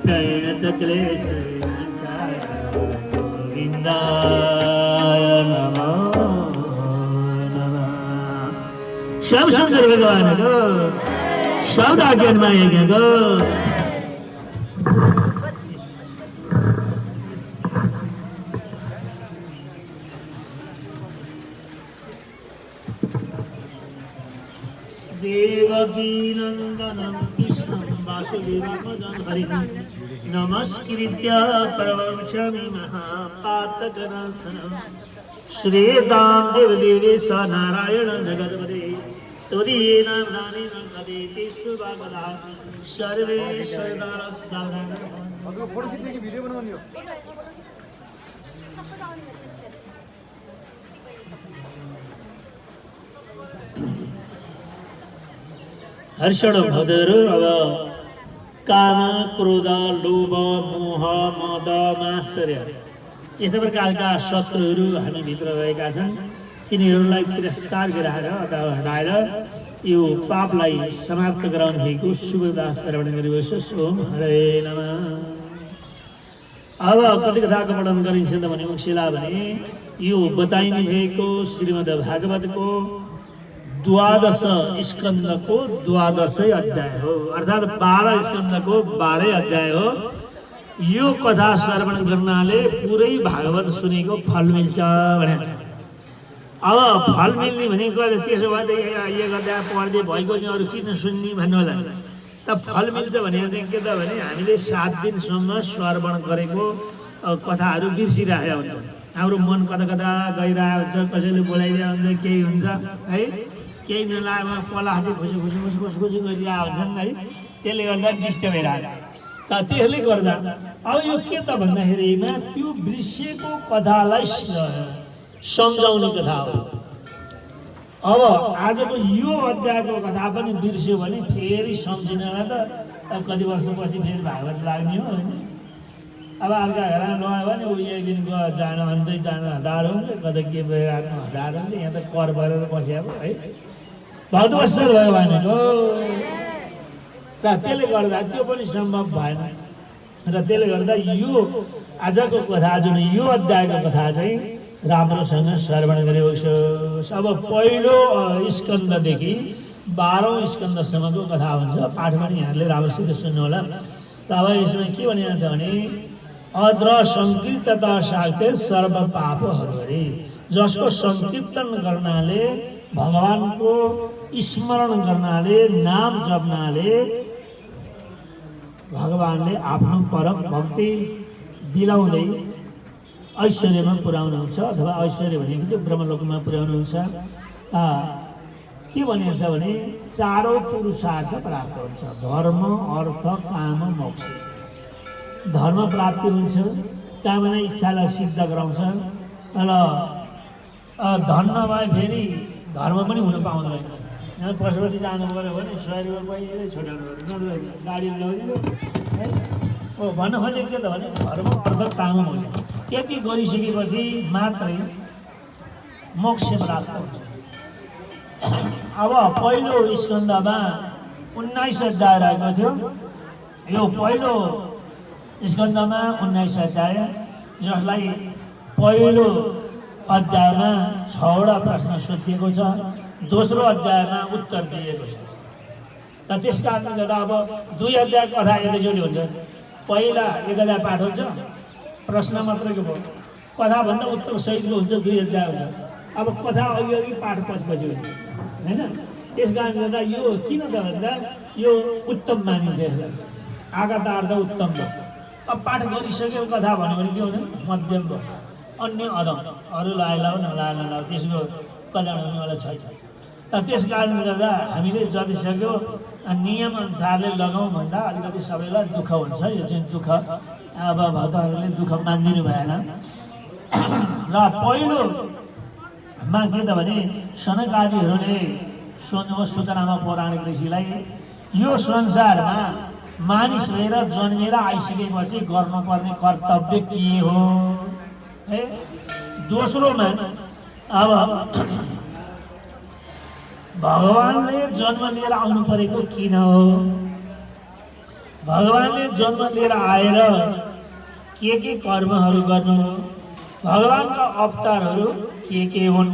प्रणतक्लेश गोविन्दाय नमो नमः। श्याम सुन्दर भगवानको शब्द आज्ञानमा यज्ञको देवकी नन्दनं कृष्णं वासुदेवं हरिं नमस्कृत्य प्रवक्ष्यामि महापातकनाशनं श्रीदां देवदेवे स नारायण जगद्पते तुरीयेन ज्ञानेन कदेति सुभागदा सर्वे सर्वदारसाधन। फोटो खींचने की वीडियो बनानी हो। हर्षण भदर अब काम क्रोध लोभ मोह मद मात्सर्य यस्ता प्रकारका शत्रुहरू हामीभित्र रहेका छन्। तिनीहरूलाई तिरस्कार गराएर अथवा हटाएर यो पापलाई समाप्त गराउनु भएको शुभदास श्रवण गरियोस्। ओम हरे नमः। अब कति कथाको वर्णन गरिन्छ त भने शिला भने यो बताइने भएको श्रीमद् भागवतको 12 स्कन्धको 12 अध्याय हो, अर्थात् 12 स्कन्धको 12 अध्याय हो। यो कथा श्रवण गर्नाले पुरै भागवत सुनेको फल मिल्छ भने अब फल मिल्ने भनेको त्यसो भए यो गर्दा पढ्दै भएको नि अरू किन सुन्ने भन्नु होला। त फल मिल्छ भने चाहिँ के त भने हामीले 7 दिनसम्म श्रवण गरेको कथाहरू बिर्सिरहेको हुन्छ। हाम्रो मन कता कता गइरहेको हुन्छ, कसैले बोलाइरहेको हुन्छ, केही हुन्छ है, केही नलागेमा पलाहाटी खुसी खुसी खुसी खुसी खुसी गरिरहेको हुन्छन् है। त्यसले गर्दा डिस्टर्ब भइरहेको त त्यसले गर्दा अब यो के त भन्दाखेरिमा त्यो बिर्सिएको कथालाई सम्झाउने कथा हो। अब आजको यो अध्यायको कथा पनि बिर्स्यो भने फेरि सम्झिनलाई त कति वर्षपछि फेरि भागवत लाग्ने हो होइन। अब अर्का घरमा लगायो भने ऊ एक दिनको जान भन्दै जान हतार हुन्छ, कता के भइरहेको हतार हुन्छ, यहाँ त कर भरेर बसेको है। बहुत वर्ष भयो भनेको र त्यसले गर्दा त्यो पनि सम्भव भएन र त्यसले गर्दा यो आजको कथा जुन यो अध्यायको कथा चाहिँ राम्रोसँग श्रवण गरियोस्। अब पहिलो स्कन्धदेखि 12औं स्कन्धसम्मको कथा हुन्छ। पाठ पनि यहाँले राम्रोसित सुन्नु होला। र अब यसमा के भनिएको छ भने अद्र संकीर्तता साक्षे सर्व पापहरू अरे, जसको संकीर्तन गर्नाले भगवानको स्मरण गर्नाले नाम जप्नाले भगवानले आफ्नो परम भक्ति दिलाउँदै ऐश्वर्यमा पुर्याउनुहुन्छ अथवा ऐश्वर्य भनेको चाहिँ ब्रह्मलोकमा पुर्याउनुहुन्छ। के भनेको छ भने चारौं पुरुषार्थ प्राप्त हुन्छ, धर्म अर्थ काम मोक्ष। धर्म प्राप्ति हुन्छ, कामना इच्छालाई सिद्ध गराउँछ र धन नभए फेरि धर्म पनि हुन पाउँदैन। यहाँ पशुपति जानु पऱ्यो भने 100 रुपियाँ पहिले छुट्याउनु पऱ्यो, गाडी लगिदियो है। ओ भन्न खोजेको के त भने धर्म अर्थ काम मोक्ष त्यति गरिसकेपछि मात्रै मोक्ष प्राप्त हुन्छ। अब पहिलो स्कन्धमा 19 अध्याय रहेको थियो। यो पहिलो स्कन्धमा 19 अध्याय, जसलाई पहिलो अध्यायमा 6वटा प्रश्न सोधिएको छ, दोस्रो अध्यायमा उत्तर दिएको छ। र त्यस कारणले गर्दा अब 2 अध्याय कथा एकैचोटि हुन्छ। पहिला 1 अध्याय पाठ हुन्छ, प्रश्न मात्रैको भयो, कथाभन्दा उत्तर सहितको हुन्छ 2 अध्याय हुन्छ। अब कथा अघि पाठ पछि हुन्छ होइन। त्यस कारणले गर्दा यो किन त भन्दा यो उत्तम मानिन्छ। यसलाई आगतार्थ उत्तम भयो। अब पाठ गरिसकेको कथा भन्यो भने के हुन्छ मध्यम भयो, अन्य अदम, अरू लायो नलायो नलायो त्यसको कल्याण हुनेवाला छैन। त्यस कारणले गर्दा हामीले जति सक्यो नियम अनुसारले लगाउँ भन्दा अलिकति सबैलाई दुःख हुन्छ। यो चाहिँ दुःख अब भक्तहरूले दुःख मानिदिनु भएन। र पहिलोमा के त भने सनकादिहरूले सोध्नु सुतनामा पौराणिक ऋषिलाई यो संसारमा मानिस भएर जन्मेर आइसकेपछि गर्नुपर्ने कर्तव्य के हो है। दोस्रोमा अब भगवानले जन्म लिएर आउनु परेको किन हो भगवानले जन्म लिएर आएर के कर्महरू गर्नु, भगवानका अवतारहरू के हुन्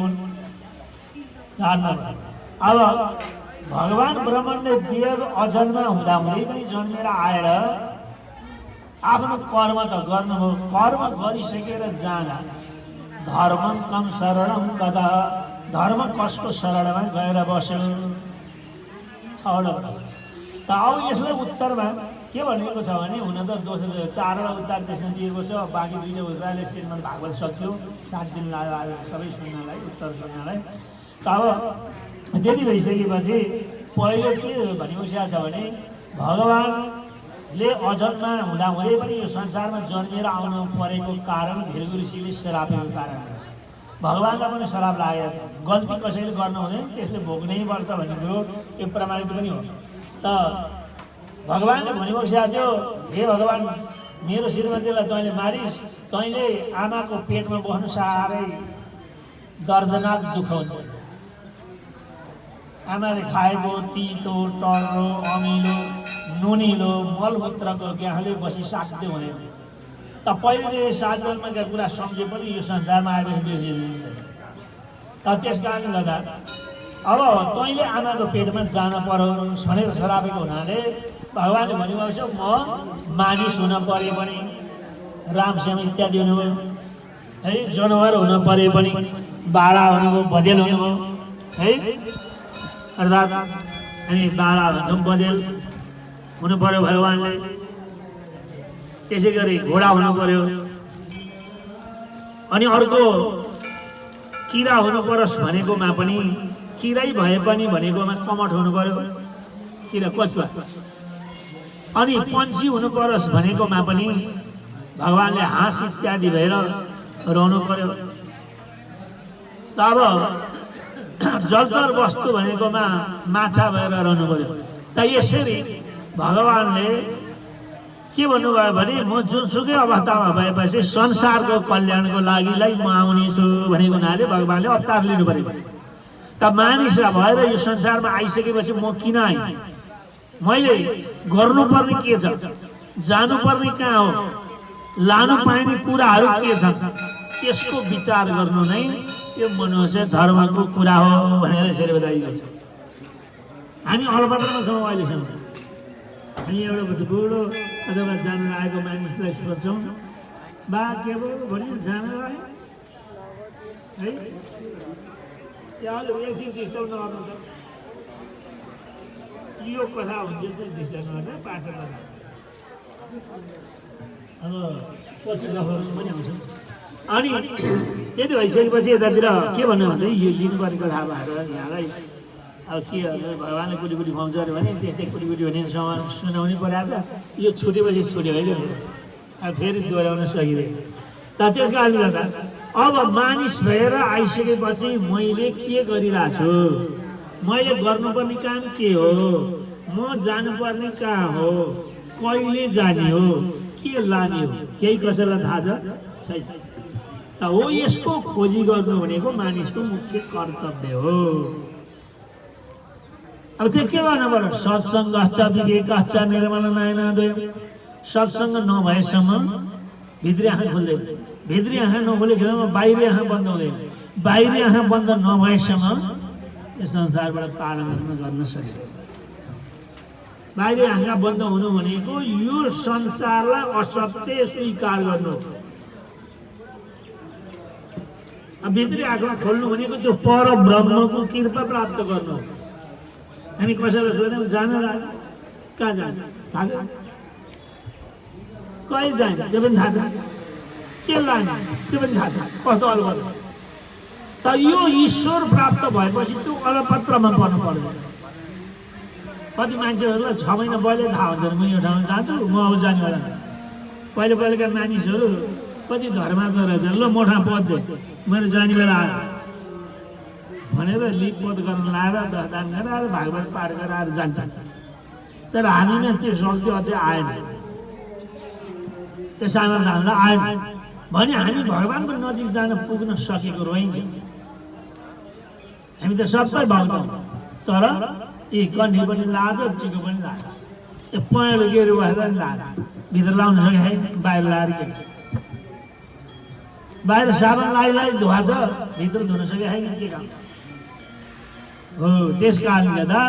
जान्न। अब भगवान ब्रह्माण्ड देव अजन्मा हुँदाहुँदै पनि जन्मेर आएर आफ्नो कर्म त गर्नुभयो, कर्म गरिसकेर जाँदा धर्मं कम शरणं गतः, धर्म कसको शरणमा गएर बस्यो। त अब यसलाई उत्तरमा के भनेको छ भने, हुन त दोष 4वटा उत्तर त्यसमा दिएको छ, बाँकी 2 उत्तरले श्रीमद् भागवत सक्यो। 7 दिन लाग्यो सबै सुन्नलाई, उत्तर सुन्नलाई। त अब त्यति भइसकेपछि पहिलो के भनेको छ भने, भगवानले अजन्मा हुँदाहुँदै पनि यो संसारमा जन्मेर आउनु परेको कारण भृगु ऋषिले श्रापेको कारण हो। भगवानलाई पनि श्राप लागेको छ, गल्ती कसैले गर्नु हुँदैन, त्यसले भोग्नै पर्छ भन्ने कुरो यो प्रमाणित पनि हो। त भगवानले भनेको थियो, हे भगवान मेरो श्रीमतीलाई तैँले मारिस्, तैँले आमाको पेटमा बस्नु साह्रै दर्दनाक दुःख हुन्छ। आमाले खाएको तितो टर्रो अमिलो नुनिलो मलमूत्रको ग्याहले बसी साक्दै हुँदैन। त पहिले 7 वर्षका कुरा सम्झे पनि यो संसारमा आएपछि बिर्सिँदैन। त त्यस कारणले गर्दा अब तैँले आमाको पेटमा जान परोस् भनेर श्रापेको हुनाले भगवानले भनेको छ, म मानिस हुन परे पनि, रामश्याम इत्यादि हुनुभयो है, जनावर हुन परे पनि, बारा हुनुभयो, बँदेल हुनुभयो है, अर्थात् हामी बारा भन्छौँ, बँदेल हुनु पर्यो भगवानले। त्यसै गरी घोडा हुनु पर्यो, अनि अर्को किरा हुनु परोस् भनेकोमा पनि, किरै भए पनि भनेकोमा कमठ हुनु पर्यो, किरा कछुवा। अनि पन्छी हुनु परोस् भनेकोमा पनि भगवानले हाँस इत्यादि भएर रहनु पर्यो। त अब जलचर वस्तु भनेकोमा माछा भएर रहनु पर्यो। त यसरी भगवानले के भन्नुभयो भने, म जुनसुकै अवस्थामा भएपछि संसारको कल्याणको लागिलाई म आउने छु भनेको हुनाले भगवानले अवतार लिनु पर्यो। त मानिस भएर यो संसारमा आइसकेपछि म किन आएँ, मैले गर्नुपर्ने के छ, जानुपर्ने कहाँ हो, लानु पाइने कुराहरू के छन्, त्यसको विचार गर्नु नै यो मनुष्य धर्मको कुरा हो भनेर यसरी बताइएको छ। हामी अलपत्रमा छौँ अहिलेसम्म। हामी एउटा बुढो अथवा जान लागेको मानिसलाई सोध्छौँ, बा के भयो भने जान लाग्यो है, त्यहाँले एकछिन डिस्टर्ब नगर्नु त, यो कथा हुन्छ चाहिँ डिस्टर्ब नगर्ने पाठक कथा। अब पछि गफहरू पनि आउँछ। अनि त्यति भइसकेपछि यतातिर के भन्नु भन्दै, यो लिनुपर्ने कथा भएर यहाँलाई अब के भगवान्ले कुटी कुटी खुवाउँछ अरे भने त्यस्तै कुटी कुटी भने सुनाउनै पर्यो। यो छुटेपछि छुट्यो होइन, अब फेरि दोहोऱ्याउन सकिँदैन। त त्यस कारणले गर्दा अब मानिस भएर आइसकेपछि मैले के गरिरहेको छु, मैले गर्नुपर्ने काम के हो, म जानुपर्ने कहाँ हो, कहिले जाने हो, के लाने हो, केही कसैलाई थाहा छैन। त हो यसको खोजी गर्नु भनेको मानिसको मुख्य कर्तव्य हो। अब त्यो के गर्नु पर्यो, सत्सङ्गश्च विवेकश्च निर्मल नयनाद्वयम्। सत्सङ्ग नभएसम्म भित्री आँखा खुल्दैन, भित्री आँखा नखुलेसम्म बाहिरी आँखा बन्द हुँदैन, बाहिरी आँखा बन्द नभएसम्म यस संसारबाट पालन गर्न सकिन्छ। बाहिरी आँखा बन्द हुनु भनेको यो संसारलाई असत्य स्वीकार गर्नु। अब भित्री आँखा खोल्नु भनेको त्यो पर ब्रह्मको कृपा प्राप्त गर्नु। हामी कसैलाई सोध्यौँ जान लाग्यो, कहाँ जान्छ थाहा छ, कहीँ जान्छ त्यो पनि थाहा छ, के लाने त्यो पनि थाहा छ, कस्तो अलपत्र। त यो ईश्वर प्राप्त भएपछि त्यो अलपत्रमा पर्नु पर्दैन। कति मान्छेहरूलाई 6 महिना पहिले थाहा हुन्छ, म यो ठाउँमा जान्छु, म अब जानेवाला। पहिलेका मानिसहरू कति धर्मात्मा रहेछ, ल म ठाउँ पद दे, मेरो जाने बेला आयो भनेर लिपपोत गर्न लाएर 10 दान गरेर भागवत पाठ गरेर जान्छ। तर हामीमा त्यो शक्ति अझै आएन, त्यो सामर्थ्य हामीलाई आएन भने हामी भगवानको नजिक जान पुग्न सकेको रहन्छ। हामी त सबै भाग्छौँ, तर यी कन्ठी पनि लाज, चिको पनि लाज। यो पहेँलो गेरु भएर भित्र लाउन सके बाहिर लाएर के बाहिर साबुन लाई धुवा छ भित्र धुन सके के काम हो। त्यस कारणले गर्दा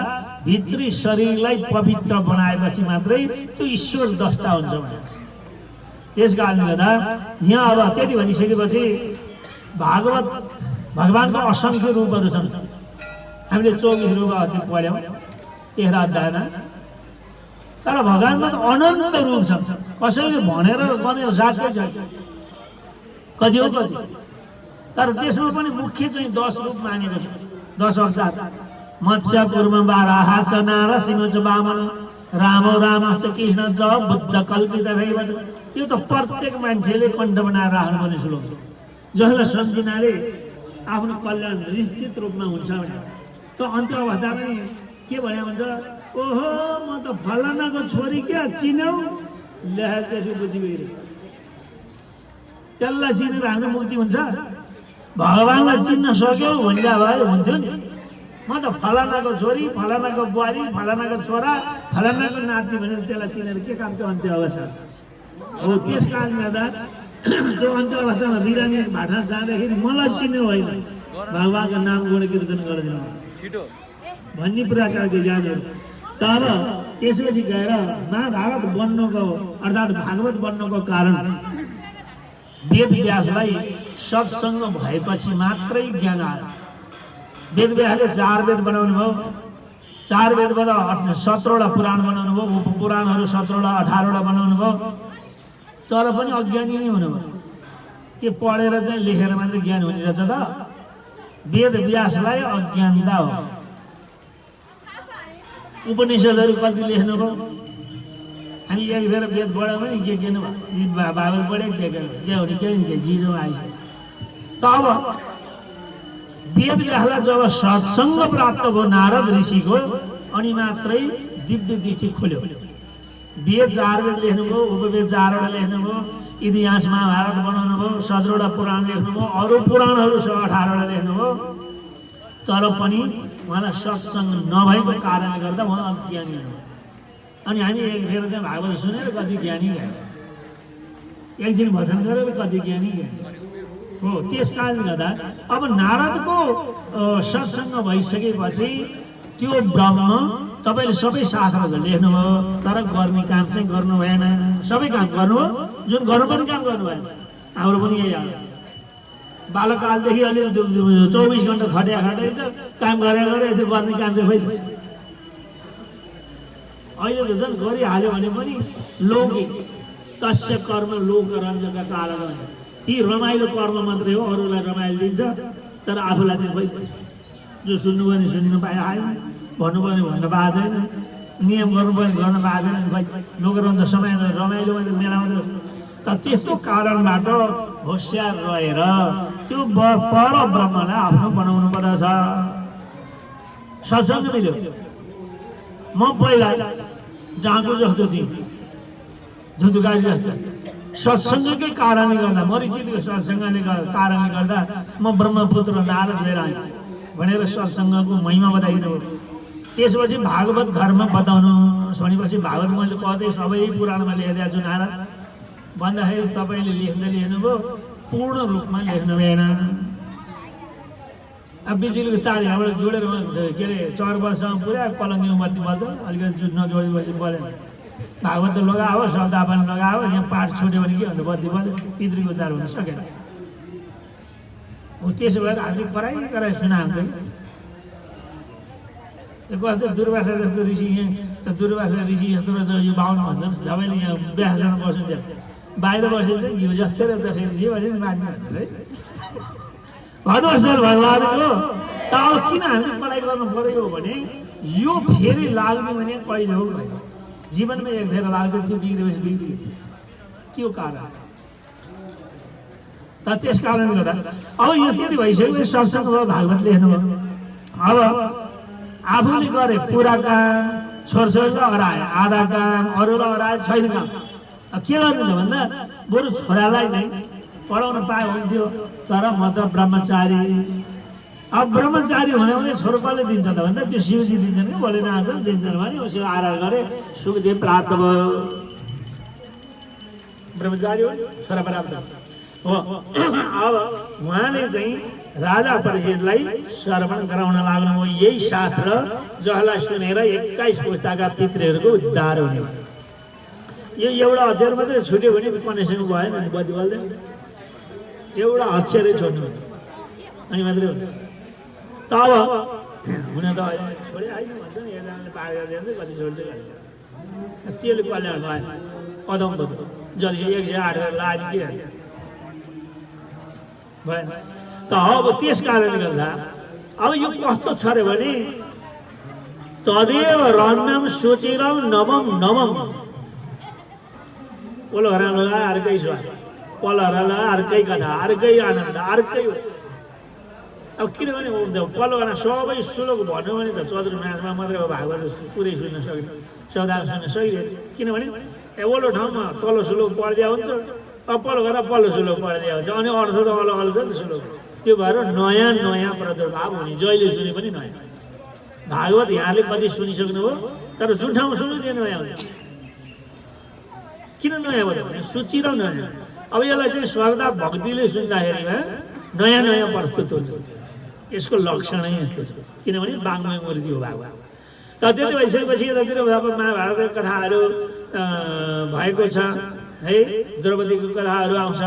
भित्री शरीरलाई पवित्र बनाएपछि मात्रै त्यो ईश्वर दष्टा हुन्छ भने त्यस कारणले गर्दा यहाँ अब त्यति भनिसकेपछि भागवत भगवानको असंख्य रूपहरू छन्। हामीले 24 रूप अध्यय पढ्यौँ 13 अध्यायमा। तर भगवानमा त अनन्त रूप छ, कसैले भनेर गनेर जातै छ कति हो कति। तर त्यसमा पनि मुख्य चाहिँ 10 रूप मानेको छ। 10 अवतार मत्स्य कुर्म बाराह च नारसिंह च वामन रामो राम च कृष्ण च बुद्ध कल्पित दैवत। यो त प्रत्येक मान्छेले कण्ठ बनाएर राख्नुपर्ने श्लोक हो, जसलाई सम्झिनाले आफ्नो कल्याण निश्चित रूपमा हुन्छ भने। त अन्त्य अवस्थामा के भने हुन्छ, ओहो म त फलानाको छोरी क्या चिन्यौ लेखेपछि बुद्धि गइरह्यो। त्यसलाई चिनेर हाम्रो मुक्ति हुन्छ। भगवानलाई चिन्न सक्यौ भन्दा भए हुन्थ्यो नि। म त फलानाको छोरी फलानाको बुहारी फलानाको छोरा फलानाको नाति भनेर त्यसलाई चिनेर के काम त्यो अन्त्य अवस्था हो। त्यस कारणले गर्दा त्यो अन्त्य अवस्थामा बिरामी भाटा जाँदाखेरि मलाई चिन्नु होइन, भगवानको नाम गुण कीर्तन गरिदिनु भन्ने प्रकारको ज्ञानहरू। तर त्यसपछि गएर महाभारत बन्नको अर्थात् भागवत बन्नको कारण वेद व्यासलाई सत्सङ्ग भएपछि मात्रै ज्ञान आयो। वेद व्यासले 4 वेद बनाउनु भयो। 4 वेदबाट 17वटा पुराण बनाउनु भयो, उपपुराणहरू 17वटा 18वटा बनाउनु भयो। तर पनि अज्ञानी नै हुनुभयो। के पढेर चाहिँ लेखेर मात्रै ज्ञान हुने रहेछ त? वेद व्यासलाई अज्ञानता हो। उपनिषदहरू कति लेख्नुभयो? हामी एक फेर वेद पढ्यौँ भने के किन भागवत पढे के हो नि के जिरो आइस। तब वेद व्यासलाई जब सत्सङ्ग प्राप्त भयो नारद ऋषिको, अनि मात्रै दिव्य दृष्टि खोल्यो। वेद 4 वेद लेख्नुभयो, उपवेद 4वटा लेख्नुभयो, इतिहास महाभारत बनाउनु भयो, 17वटा पुराण लेख्नुभयो, अरू पुराणहरू 18वटा लेख्नुभयो। तर पनि उहाँलाई सत्सङ्ग नभएको कारणले गर्दा उहाँ अज्ञानी हो। अनि हामी एक फेर चाहिँ भागवत सुनेर कति ज्ञानी गयो, एकछिन भजन गरेर कति ज्ञानी गयो हो। त्यस कारणले गर्दा अब नारदको सत्सङ्ग भइसकेपछि त्यो ब्रह्म तपाईँले सबै शास्त्रहरू लेख्नुभयो, तर गर्ने काम चाहिँ गर्नु भएन। सबै काम गर्नुभयो, जुन गर्नुपर्ने काम गर्नु भएन। हाम्रो पनि यही हो। बालककालदेखि अलि 24 घन्टा खट्या काम गरेर यसो गर्ने काम चाहिँ खोइ अहिले त झन् गरिहाल्यो भने पनि लौकिक तस्य कर्म लोकरञ्जनका कारण ती रमाइलो कर्म मात्रै हो, अरूलाई रमाइलो दिन्छ। तर आफूलाई चाहिँ खोइ जो सुन्नुपर्ने सुन्नु पाए आयो, भन्नुपर्ने भन्न पाएको छैन, नियम गर्नुपर्ने गर्न पाएको छैन। खोइ लोकरञ्जन समय रमाइलो मेलाउँदै। त त्यस्तो कारणबाट होसियार रहेर त्यो पर ब्रह्मलाई आफ्नो बनाउनु पर्दछ। सत्सङ्ग मिल्यो। म पहिला जाँको जस्तो थिएँ, धुधुगाई जस्तो। सत्सङ्गकै कारणले गर्दा, मरिचितको सत्सङ्गले कारणले गर्दा म ब्रह्मपुत्र नारद भएर आएँ भनेर सत्सङ्गको महिमा बताइदिनु हो। त्यसपछि भागवत धर्म बताउनु भनेपछि भागवत मैले कतै सबै पुराणमा लेखिदिएको छु नारद भन्दाखेरि तपाईँले लेख्दै लेख्नुभयो, पूर्ण रूपमा लेख्नु भएन। अब बिजुलीको तार यहाँबाट जोडेर के अरे 4 वर्षसम्म पुरा पलङ्गीमा बत्ती बल्छ, अलिकति जुट नजोडेपछि परेन। भागवत त लगाओ, शब्दापन लगाओ, यहाँ पाठ छुट्यो भने के भन्दा बत्ती बल्यो, पितृको तार हुन सकेन। हो त्यसो भएर हामीले कराई सुनाउँदै कस्तो दुर्वासा जस्तो ऋषि यहाँ दुर्वासा ऋषि जस्तो रहेछ यो बाहुन भन्छ। तपाईँले यहाँ बिहासँग बस्नु बाहिर बसेर चाहिँ घिउ जस्तै रहेछ फेरि जे भने मान्नु है भदवसल भगवानको। त अब किन हामीले पढाइ गर्नु परेको भने यो फेरि लाग्ने भने कहिले हो भाइ, जीवनमा एक फेर लाग्छ, त्यो बिग्रेपछि बिग्रियो। के हो कारण? त त्यस कारणले गर्दा अब यो त्यति भइसक्यो। सत्सङ्ग भयो, भागवत लेख्नुभयो। अब आफूले गरे पुरा काम, छोरछोरीलाई हराए आधा काम, अरूलाई हराए छैन काम। के गर्नु त भन्दा बरु छोरालाई नै पढाउन पाए हुन्थ्यो, तर म त ब्रह्मचारी अब ब्रह्मचारी हुने छोरोपाले दिन्छ त भन्दा त्यो शिवजी दिन्छन् कि भोलि नआन्छ दिन्छन् भने उसो आराध गरे सुखदेव प्राप्त भयो ब्रह्मचारी हो छोरा प्राप्त हो। अब उहाँले चाहिँ राजा परिषदलाई श्रवण गराउन लाग्नुभयो यही शास्त्र जसलाई सुनेर 21 पुस्ताका पितृहरूको उद्धार हुने। यो एउटा अक्षर मात्रै छुट्यो भने कनेक्सन भएन नि बत्ती बल्दैन एउटा अक्षरै छोड्नु अनि मात्रै हुन्छ। तब हुन त छोडे होइन भन्छ नि एकजनाले पार गरिदिन्छ कति छोड्छ गर्छ त्यसले कल्याण भयो अदम जति 108 गरेर लाग्यो के भएन त। अब त्यस कारणले गर्दा अब यो कस्तो छ अरे भने तदेव रम्यम सोचेरम नवम नवम पोलो हरालो अर्कै स्वर पल हरालो अर्कै कथा अर्कै आनन्द अर्कै। अब किनभने पल्लो घरमा सबै श्लोक भन्यो भने त चतुर्मासमा मात्रै अब भागवत पुरै सुन्न सक्दैन सदा सुन्न सकिँदैन किनभने ओल्लो ठाउँमा तल्लो श्लोक पढिदिया हुन्छ अब पल्लो घरमा पल्लो श्लोक पढिदिया हुन्छ अनि अर्थ त अलग अलग छ नि श्लोक। त्यो भएर नयाँ नयाँ प्रादुर्भाव हुने जहिले सुने पनि नयाँ भागवत यहाँले कति सुनिसक्नुभयो तर जुन ठाउँमा सुन्नु त्यो नयाँ हुन्छ। किन नयाँ भयो भने सूची र नयाँ। अब यसलाई चाहिँ श्रद्धा भक्तिले सुन्दाखेरिमा नयाँ नयाँ प्रस्तुत हुन्छ यसको लक्षण नै यस्तो छ किनभने वाङ्मय मूर्ति हो भागवत। तर त्यति भइसकेपछि यतातिर महाभारतका कथाहरू भएको छ है द्रौपदीको कथाहरू आउँछ।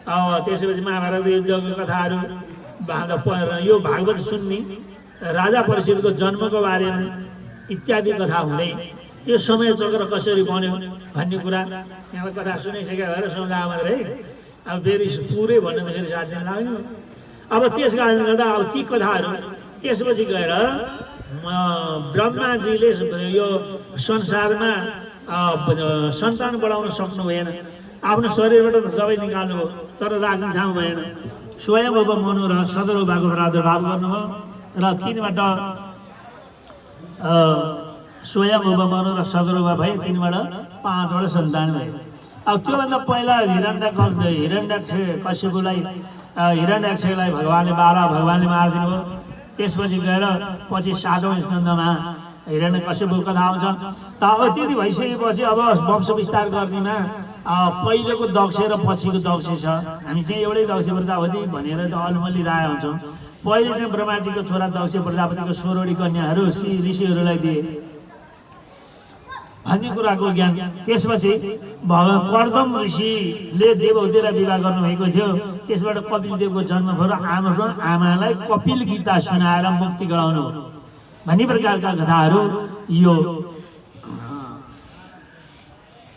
अब त्यसपछि महाभारत युद्धको कथाहरू यो भागवत सुन्ने राजा परिषदको जन्मको बारेमा इत्यादि कथा हुँदै यो समय चक्र कसरी बन्यो भन्ने कुरा यहाँ कथा सुनिसकेका भएर सम्झाएको मात्रै है। अब फेरि पुरै भन्नु त फेरि 7 दिन लाग्यो। अब त्यस कारणले गर्दा अब ती कथाहरू त्यसपछि गएर ब्रह्माजीले यो संसारमा सन्तान बढाउन सक्नु भएन आफ्नो शरीरबाट त सबै निकाल्नुभयो तर राख्ने ठाउँ भएन। स्वयं अब मनु र सदरुबाको प्रादुर्भाव गर्नुभयो र तिनबाट स्वयं अब मनु र सदरुबा भए तिनबाट 5वटा सन्तान भए। अब त्योभन्दा पहिला हिरण्यकश्यपलाई भगवानले भगवानले मारिदिनु भयो। त्यसपछि गएर पछि 7औं स्कन्धमा हिरण्यकश्यपको कथा आउँछ। त अब त्यति भइसकेपछि अब वंश विस्तार गर्नेमा पहिलेको दक्ष र पछिको दक्ष छ। हामी चाहिँ एउटै दक्ष प्रजापति भनेर त अलमल्ली राय हुन्छौँ। पहिले चाहिँ ब्रह्माजीको छोरा दक्ष प्रजापतिको 16वटी कन्याहरू ऋषिहरूलाई दिए भन्ने कुराको ज्ञान। त्यसपछि कर्दम ऋषिले देवहूतिलाई विवाह गर्नुभएको थियो। त्यसबाट कपिल देवको जन्म भयो र आमालाई कपिल गीता सुनाएर मुक्ति गराउनु भन्ने प्रकारका कथाहरू यो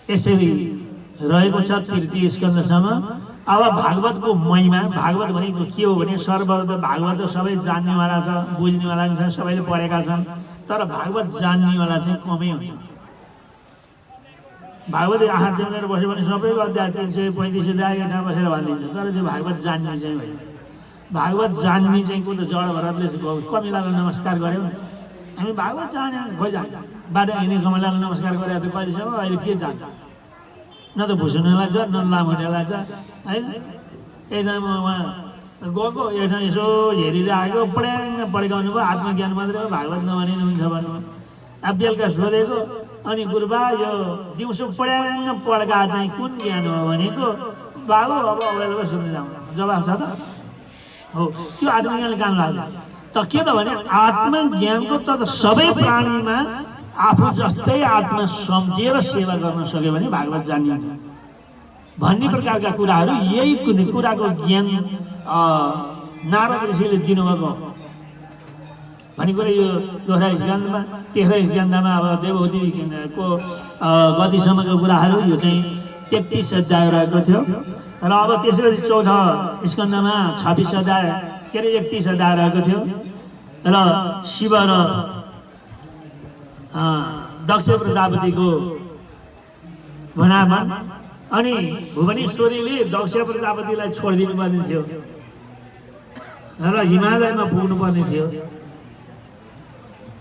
यसरी रहेको छ 3 स्कन्धसम्म। अब भागवतको महिमा भागवत भनेको के हो भने सर्वत भागवत सबै जान्नेवाला छ बुझ्नेवाला छ सबैले पढेका छन् तर भागवत जान्नेवाला चाहिँ कमै हुन्छ। भागवत आँखा चिम्लेर बस्यो भने सबैको अध्याय 335 अध्याय एक ठाउँ बसेर भनिदिन्छ तर त्यो भागवत जान्ने चाहिँ होइन। भागवत जान्ने चाहिँ को त जड भरतले कमिलालाई नमस्कार गर्यो हामी भागवत जाने खोइ जान्छ बाटो हिँड्ने कमिलालाई नमस्कार गरेर चाहिँ कहिलेसम्म अहिले के जान्छ न त भुसुनेलाई छ न लामोटेलाई छ होइन। एकजना उहाँ गएको एकजना यसो हेरिरहेको पढ्याङ पढेकाउनु भयो आत्मज्ञान मात्रै हो भागवत नभने हुन्छ भन्नुभयो। अब बेलुका सोधेको अनि गुरुबा यो दिउँसो पढ्याङ पढ्का चाहिँ कुन ज्ञान हो भनेको बाबु अब अगाडि सुन्नु जाउँ जवाब छ त हो त्यो आत्मज्ञानले काम लाग्यो। त के त भने आत्मज्ञानको त सबै प्राणीमा आफू जस्तै आत्मा सम्झेर सेवा गर्न सक्यो भने भागवत जान्ने भन्ने प्रकारका कुराहरू यही कुराको ज्ञान नारद ऋषिले दिनुभएको भन्ने कुरा यो 2रा स्कन्धमा 13 स्कन्धमा अब देवहूतिको गतिसम्मको कुराहरू यो चाहिँ 33 अध्याय रहेको थियो र अब त्यसपछि 4औं स्कन्धमा 26 अध्याय के अरे 31 अध्याय रहेको थियो र शिव र दक्ष प्रजापतिको भनामा अनि भुवनेश्वरीले दक्ष प्रजापतिलाई छोडिदिनु पर्ने थियो र हिमालयमा पुग्नु पर्ने थियो।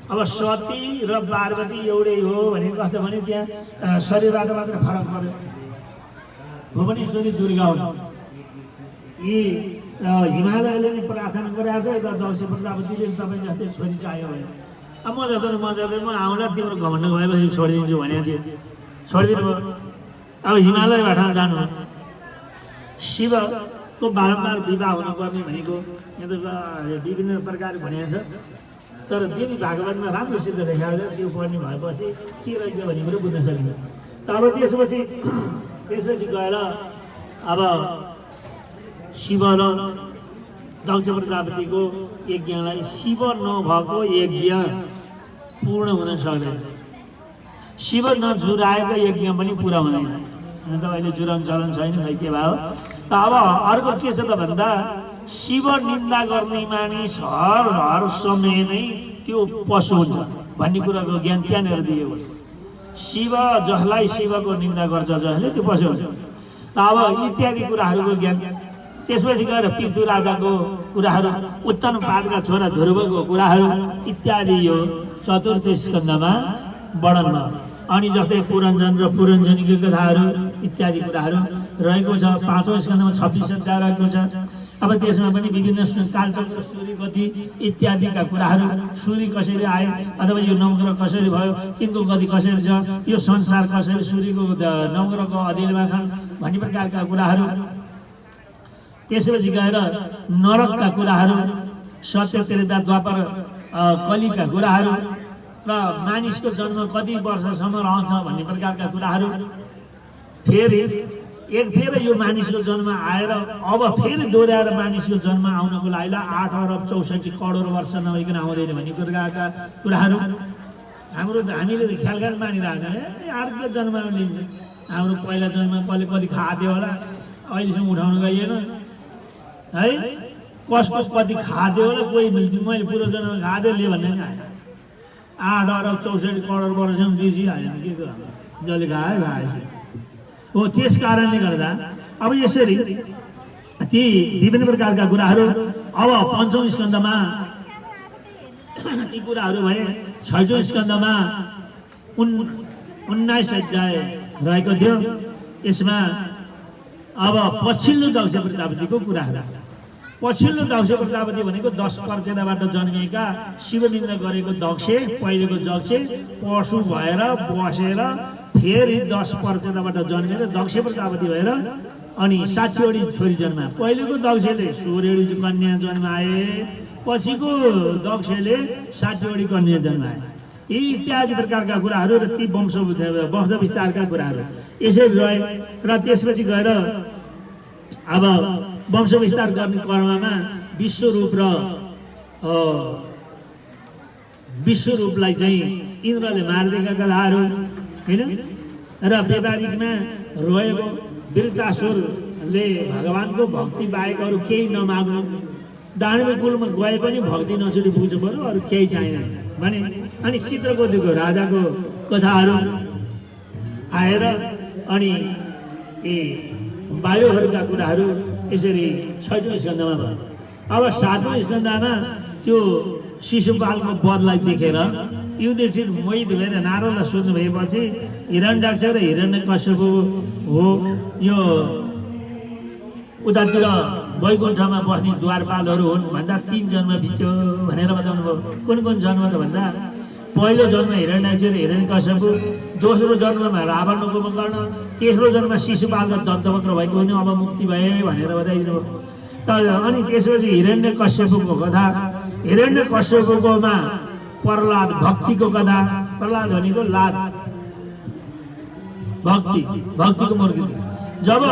अब सती र पार्वती एउटै हो भने कस्तो भने त्यहाँ शरीरबाट मात्र फरक पर्यो। भुवनेश्वरी दुर्गा हुन् यी हिमालयले नै प्रार्थना गरेको छ यता दक्ष प्रजापतिले तपाईँ जस्तै छोरी चाहियो भने अब म जाँदैन म आउँला तिम्रो घमण्ड गएपछि छोडिदिन्छु भनेको थियो छोडिदिनु भयो अब हिमालयबाट जानु शिवको बारम्बार विवाह हुनुपर्ने भनेको यहाँ त विभिन्न प्रकार भनेको छ तर देवी भागवतमा राम्रो सिद्ध देखाएको छ त्यो पढ्ने भएपछि के रहेछ भन्ने कुरो बुझ्न सकिन्छ अब त्यसपछि गएर अब शिव र दक्ष प्रजापतिको यज्ञलाई शिव नभएको यज्ञ पूर्ण हुन सक्दैन शिव नजुराएको यज्ञ पनि पुरा हुँदैन अन्त अहिले जुरन चलन छैन खै के भयो त अब अर्को के छ त भन्दा शिव निन्दा गर्ने मानिस हर समय नै त्यो पशु हुन्छ भन्ने कुराको ज्ञान त्यहाँनिर दिएको शिव जसलाई शिवको निन्दा गर्छ जसले त्यो पशु हुन्छ त अब इत्यादि कुराहरूको ज्ञान त्यसपछि गएर पृथ्वी राजाको कुराहरू उत्तम पादका छोरा ध्रुवको कुराहरू इत्यादि यो चतुर्थ स्कन्धमा वर्णन भयो अनि जस्तै पुरञ्जन र पुरञ्जनीको कथाहरू इत्यादि कुराहरू रहेको छ पाँचौँ स्कन्धमा 26 अध्याय रहेको छ अब त्यसमा पनि विभिन्न कालचक्र सूर्य गति इत्यादिका कुराहरू सूर्य कसरी आए अथवा यो नवग्रह कसरी भयो तिनको गति कसरी छ यो संसार कसरी सूर्यको नवग्रहको अधीनमा छन् भन्ने प्रकारका कुराहरू त्यसपछि गएर नरकका कुराहरू सत्य त्रेता द्वापर कलिका कुराहरू र मानिसको जन्म कति वर्षसम्म रहन्छ भन्ने प्रकारका कुराहरू फेरि फेरि यो मानिसको जन्म आएर अब फेरि दोहोऱ्याएर मानिसको जन्म आउनको लागि 8 अरब 64 करोड वर्ष नभइकन आउँदैन भन्ने प्रकारका कुराहरू हामीले त ख्याल मानिरहेको छ अर्को जन्म लिन्छ हाम्रो पहिला जन्म कसले कति खादियो होला अहिलेसम्म उठाउन गइएन है कसको कति खादियो होला कोही मैले पुरो जन्म खादियो भन्ने 8 अरब 64 करोड वर्षसम्म बिर्सिहाल्यो के जसले खाएछ हो त्यस कारणले गर्दा अब यसरी ती विभिन्न प्रकारका कुराहरू अब पञ्चौँ स्कन्धमा ती कुराहरू भए छैठौँ स्कन्धमा 19 अध्याय रहेको थियो यसमा अब पछिल्लो दक्ष प्रजापतिको कुराहरू पछिल्लो दक्ष प्रजापति भनेको 10 पर्जेदाबाट जन्मिएका शिवनिन्दा गरेको दक्ष पहिलेको दक्ष पशु भएर बसेर फेरि 10 पर्जेदाबाट जन्मेर दक्ष प्रजापति भएर अनि 60 छोरी जन्मा पहिलेको दक्षले 16 कन्या जन्माए पछिको दक्षले 60 कन्या जन्माए यी इत्यादि प्रकारका कुराहरू र ती वंश विस्तारका कुराहरू यसरी रहे र त्यसपछि गएर अब वंश विस्तार गर्ने क्रममा विश्वरूपलाई चाहिँ इन्द्रले मारिदिएका कथाहरू हैन र व्यावहारिकमा रहेको वृत्तासुरले भगवानको भक्ति बाहेक अरू केही नमाग्नु दानव कुलमा गए पनि भक्ति नछुटी पुग्छ पर्यो अरू केही चाहिएन भने अनि चित्रकोटीको राजाको कथाहरू आएर अनि वायुहरूका कुराहरू यसरी 6औं स्कन्धमा भयो अब 7औं स्कन्धमा त्यो शिशुपालको वधलाई देखेर युधिष्ठिर मोहित भएर नारदलाई सोध्नु भएपछि हिरण्यक्ष र हिरण्यकश्यप हो यो उतातिर वैकुण्ठमा बस्ने द्वारपालहरू हुन् भन्दा 3 जन्म बित्यो भनेर बताउनु भयो कुन जन्म त भन्दा पहिलो जन्म हिरण्यक्ष र हिरण्यकश्यप दोस्रो जन्ममा रावणको कुम्भकर्ण तेस्रो जन्म शिशुपाल र दन्तवक्र भएको होइन अब मुक्ति भए भनेर बताइदिनु तर अनि त्यसपछि हिरण्यकश्यपको कथा हिरण्यकश्यपकोमा प्रहलाद भक्तिको कथा प्रहलाद भनेको लाद भक्तिको मूर्ति जब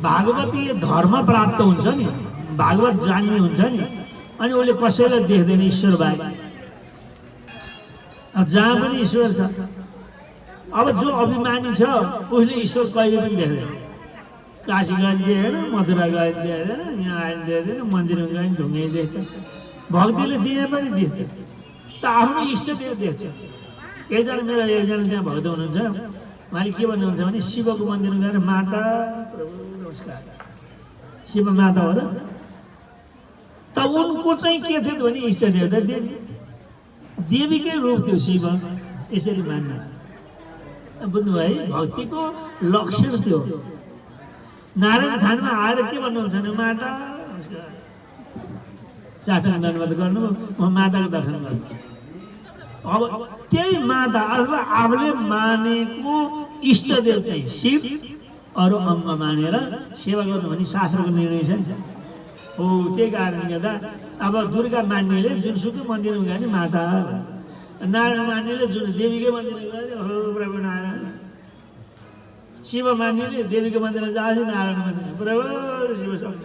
भागवतीय धर्म प्राप्त हुन्छ नि भागवत जान्ने हुन्छ नि अनि उसले कसैलाई देख्दैन ईश्वर बाहेक जहाँ पनि ईश्वर छ अब जो अभिमानी छ उसले ईश्वर कहिले पनि देख्दैन काशी गए देखेन मथुरा गए देखेन यहाँ आएर देख्दैन मन्दिरमा गए ढुङ्गै देख्छ भक्तिले दिए पनि देख्छ त आफ्नो इष्टदेव देख्छ एकजना त्यहाँ भक्त हुनुहुन्छ उहाँले के भन्नुहुन्छ भने शिवको मन्दिरमा गएर माता प्रभु नमस्कार शिव माता हो र त उनको चाहिँ के थियो भने इष्टदेवता देवीकै रूप थियो शिव यसरी मान्न बुझ्नु है भक्तिको लक्षण थियो नारायण थानमा आएर के भन्नुहुन्छ भने माता चाटन दण्डवत गर्नु म माताको दर्शन गर्नु। अब त्यही माता अथवा आफूले मानेको इष्टदेव चाहिँ शिव अरू अङ्ग मानेर सेवा गर्नु भने शास्त्रको निर्णय छ नि। हो त्यही कारणले गर्दा अब दुर्गा मान्नेले जुनसुकै मन्दिरमा गयो भने माता, नारायण मान्नेले जुन देवीकै मन्दिरमा गयो हो प्रभु नारायण, शिव मान्नेले देवीको मन्दिरमा जान्छ नारायण मन्दिर प्रभु शिव शब्द।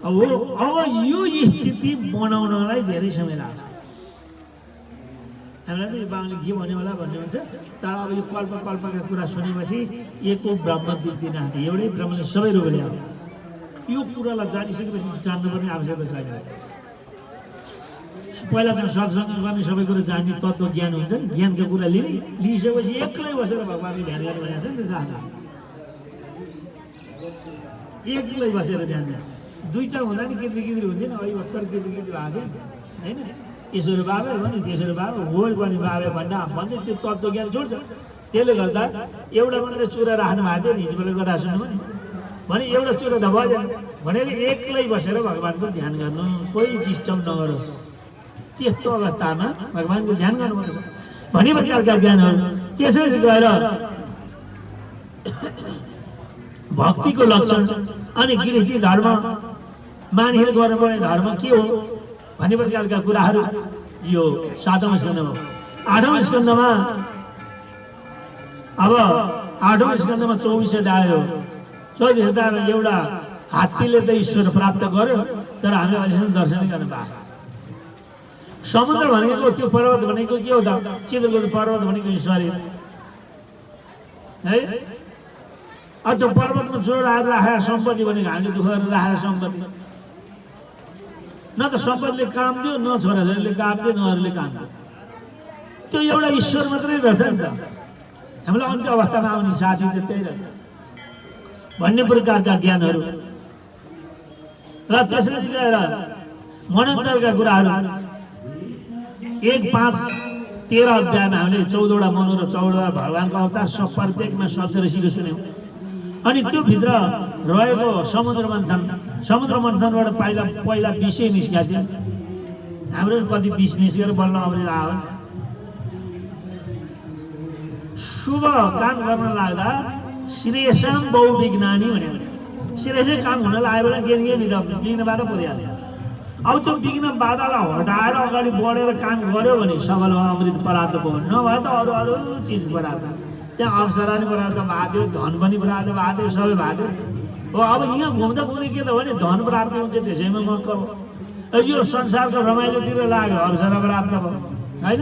अब यो स्थिति बनाउनलाई धेरै समय लाग्छ। हामीलाई त यो बाबुले के भन्यो होला भन्ने हुन्छ, तर अब यो कल्पका कुरा सुनेपछि एको ब्रह्म दुई नाथे एउटै ब्रह्मले सबै रोग ल्यायो। यो कुरालाई जानिसकेपछि जान्नुपर्ने आवश्यकता छैन। पहिला त सत्सङ्ग गर्ने सबै कुरो जान्ने तत्त्व ज्ञान हुन्छ नि, ज्ञानको कुरा लिइसकेपछि एक्लै बसेर भगवान्को ध्यान गर्ने भनेको छ नि त साथमा, एक्लै बसेर ध्यान दिने। दुईवटा हुँदा नि केत्री हुन्थेन, अहिले भर्खर केत्री भएको थियो होइन। ईश्वर बाबा भने तेस्रो बाबा हो पनि बाबा भन्दै त्यो तत्त्व ज्ञान छोड्छ। त्यसले गर्दा एउटा मात्रै चुरा राख्नु भएको थियो नि, हिजोबाट कुरा सुन्नु भने एउटा चुरा त भएन भनेर एक्लै बसेर भगवान्को ध्यान गर्नु, कोही डिस्टर्ब नगरोस्, त्यस्तो अवस्थामा भगवान्को ध्यान गर्नुपर्छ भन्ने प्रकारका ज्ञानहरू। त्यसपछि गएर भक्तिको लक्षण अनि गृहस्थी धर्म मानिसले गर्नुपर्ने धर्म के हो भन्ने प्रकारका कुराहरू यो 7औं स्कन्धमा। 8औं स्कन्धमा अब 8औं स्कन्धमा 24 अध्याय हो। 24 अध्यायमा एउटा हात्तीले त ईश्वर प्राप्त गर्यो, तर हामीले अहिलेसम्म दर्शन गर्न पाएन। समुद्र भनेको त्यो पर्वत भनेको के हो त? चित्रको पर्वत भनेको शरीर है। अब त्यो पर्वतमा जोडाएर राखेर सम्पत्ति भनेको हामीले दुःख गरेर राखेर सम्पत्ति, न त सम्पत्तिले काम दियो, न छोराछोरीले काम दियो, न अरूले काम दियो। त्यो एउटा ईश्वर मात्रै रहेछ नि त। हामीलाई अन्त्य अवस्थामा आउने साथी त त्यही रहेछ भन्ने प्रकारका ज्ञानहरू। र त्यसपछि गएर मनोन्तरका कुराहरू 1:5-13 अध्यायमा हामीले 14वटा मनु र 14वटा भगवान्को अवतार सब प्रत्येकमा सप्तऋषिको सुन्यौँ। अनि त्यो भित्र रहेको समुद्र मन्थनबाट पहिला विषय निस्किएको थियो। हाम्रो कति विष निस्केर बल्ल अमृत आयो। शुभ काम गर्न लाग्दा श्रेयसाम बहुविज्ञानी भनेर श्रेयसै काम हुन लाग्यो भने के विघ्नबाट पुर्यायो। अब त्यो विघ्न बाधालाई हटाएर अगाडि बढेर काम गर्यो भने सबल अमृत पदार्थ भयो, नभए त अरू चिज पदार्थ त्यहाँ अप्सरा नि पदार्थ भएको थियो, धन पनि प्राप्त भएको थियो, सबै भएको थियो। अब यहाँ घुम्दा पुग्ने के त भने धन प्राप्त हुन्छ, त्यसैमा मक्क हो। यो संसारको रमाइलोतिर लाग्यो, अप्सरा प्राप्त भयो होइन।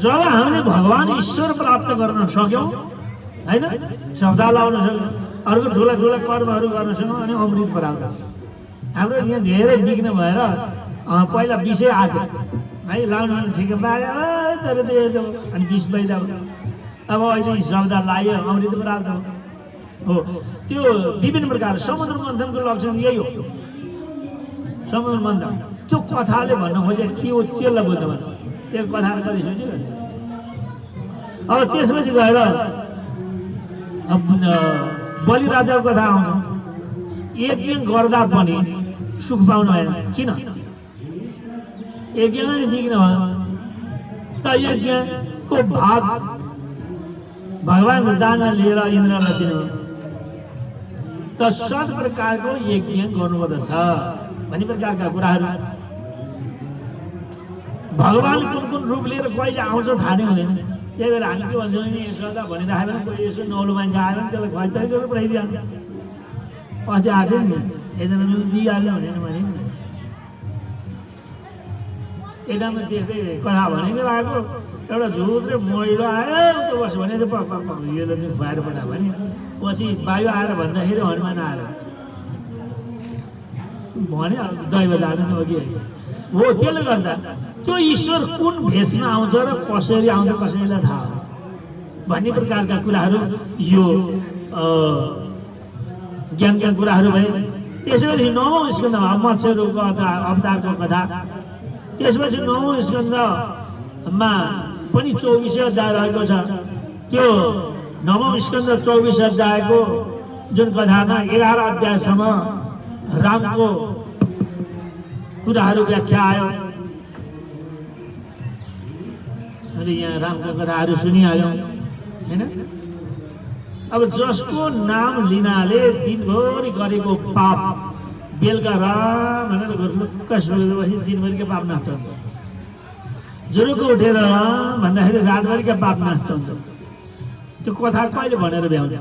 जब हामीले भगवान् ईश्वर प्राप्त गर्न सक्यौँ होइन, शब्द लाउन सक्यौँ, अर्को ठुला कर्महरू गर्न सक्यौँ अनि अमृत प्राप्त। हाम्रो यहाँ धेरै विघ्न भएर पहिला विषय आएको है, लाउनु ठिकै पायो तर त्यो अनि विष पैदा भयो। अब अहिले शब्द लाग्यो अमृत प्राप्त हो। त्यो विभिन्न प्रकार समुद्र मन्थनको लक्षण यही हो। समुद्र मन्थन त्यो कथाले भन्न खोजेको के हो त्यसलाई बुझ्न पर्छ। त्यो कथाले कति सोच्यो। अब त्यसपछि गएर बलि राजाको कथा आउँछ। यज्ञ गर्दा पनि सुख पाउनु भएन, किन? यज्ञमा नि विघ्न भयो। त यज्ञको भाग भगवान् दानमा लिएर इन्द्रलाई दिनु, त सत प्रकारको यज्ञ गर्नुपर्दछ भन्ने प्रकारका कुराहरू। भगवान् कुन रूप लिएर कहिले आउँछ थाहा नै हुँदैन। त्यही भएर हामी के भन्छौँ नि, यसो त भनिराख्यो भने कोही यसो नौलो मान्छे आयो भने त्यसलाई खुवाइ गरेर पठाइदिइहाल्छ। अस्ति आएको थियो नि, एकजना दिइहाल्यो भने नि यतामा त्यस्तै कथा भनेको आएको। एउटा झुत्रे मैलो आयो उता बस्यो भने यो चाहिँ खुवाएर पठायो भने पछि वायु आएर भन्दाखेरि हनुमान आएर भने दैव जानु हो कि हो। त्यसले गर्दा त्यो ईश्वर कुन भेषमा आउँछ र कसरी आउँछ कसैलाई थाहा हो भन्ने प्रकारका कुराहरू यो ज्ञानका कुराहरू भए। त्यसपछि 9औं स्कन्धमा मत्स्यहरूको अवतारको कथा। त्यसपछि 9औं स्कन्धमा पनि 24 अध्याय रहेको छ। त्यो 9औं स्कन्ध 24 अध्यायको जुन कथामा 11 अध्यायसम्म रामको कुराहरू व्याख्या आयो। अहिले यहाँ रामको कथाहरू सुनिहाल्यौँ हैन। अब जसको नाम लिनाले दिनभरि गरेको पाप बेलुका राम भनेर लुक्क सुनेपछि दिनभरिको पाप नष्ट हुन्छ। जुरुको उठेर राम भन्दाखेरि रातभरिका पाप नष्ट हुन्छ। त्यो कथा कहिले भनेर भ्याउने?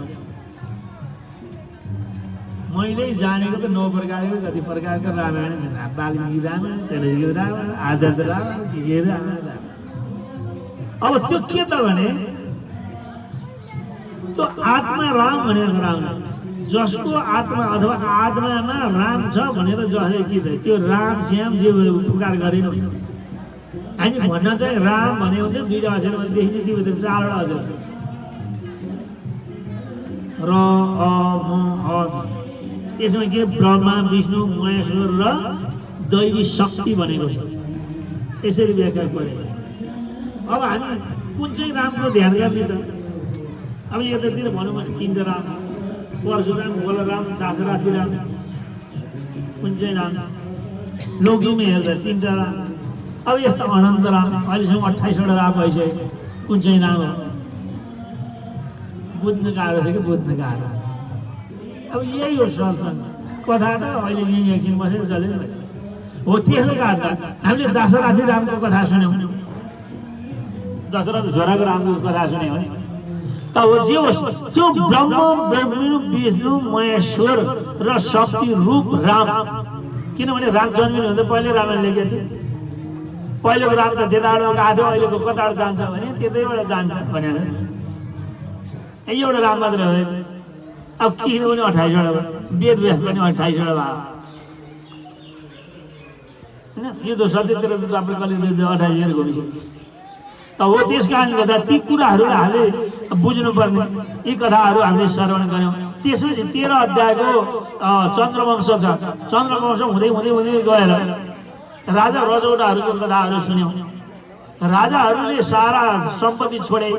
मैले जानेको त 9 प्रकारको कति प्रकारको रामायण छ। वाल्मीकि रामायण, तुलसीको रामायण, आदर्श रामायण, के रामायण। अब त्यो के त भने त्यो आत्मा राम भनेर राम, जसको आत्मा अथवा आत्मामा राम छ भनेर जसले कि त्यो राम श्याम जे पुकार गरेन। हामी भन्न चाहिँ राम भने हुन्छ 2 अक्षरमा देखिन्छ, त्यो भित्र 4वटा अक्षर र अ म अ छ। त्यसमा के ब्रह्मा विष्णु महेश्वर र दैवी शक्ति भनेको छ। यसरी व्याख्या गरे। अब हामी कुन चाहिँ रामको ध्यान गर्ने त? अब यतातिर भनौँ भने 3 राम, परशुराम, बलराम, दाशरथी राम। कुन चाहिँ राम? लोकीमा हेर्दा 3 राम। अब यस्तो अनन्त राम, अहिलेसम्म 28वटा राम भइसक्यो। कुन चाहिँ राम हो? बुझ्न गाह्रो छ कि बुझ्न गाह्रो? अब यही हो सत्सङ्ग कथा त। अहिले यहीँ एकछिन बसेर चलेन हो। त्यसले गर्दा हामीले दशरथी रामको कथा सुन्यौँ, दशरथ छोराको रामको कथा सुन्यौँ भने त हो जे होस् त्यो ब्रह्म विष्णु महेश्वर र शक्ति रूप राम। किनभने राम जन्मिनु भन्दा पहिले रामायण लेखेको थियो। पहिलेको राम त त्यताबाट गएको थियो, अहिलेको कताबाट जान्छ भने त्यतैबाट जान्छ भनेर एउटा राम मात्र हो। अब किनभने 28वटा वेद व्यास पनि 28वटा भयो होइन। यो त सत्यतिर त तपाईँ कहिले 28 बेर घुमिसक्यो त हो। त्यस कारणले गर्दा ती कुराहरू हामीले बुझ्नुपर्ने। यी कथाहरू हामीले श्रवण गऱ्यौँ। त्यसपछि 13 अध्यायको चन्द्रवंश छ। चन्द्रवंश हुँदै हुँदै हुँदै गएर राजा रजौटाहरूको कथाहरू सुन्यौँ। राजाहरूले सारा सम्पत्ति छोडे,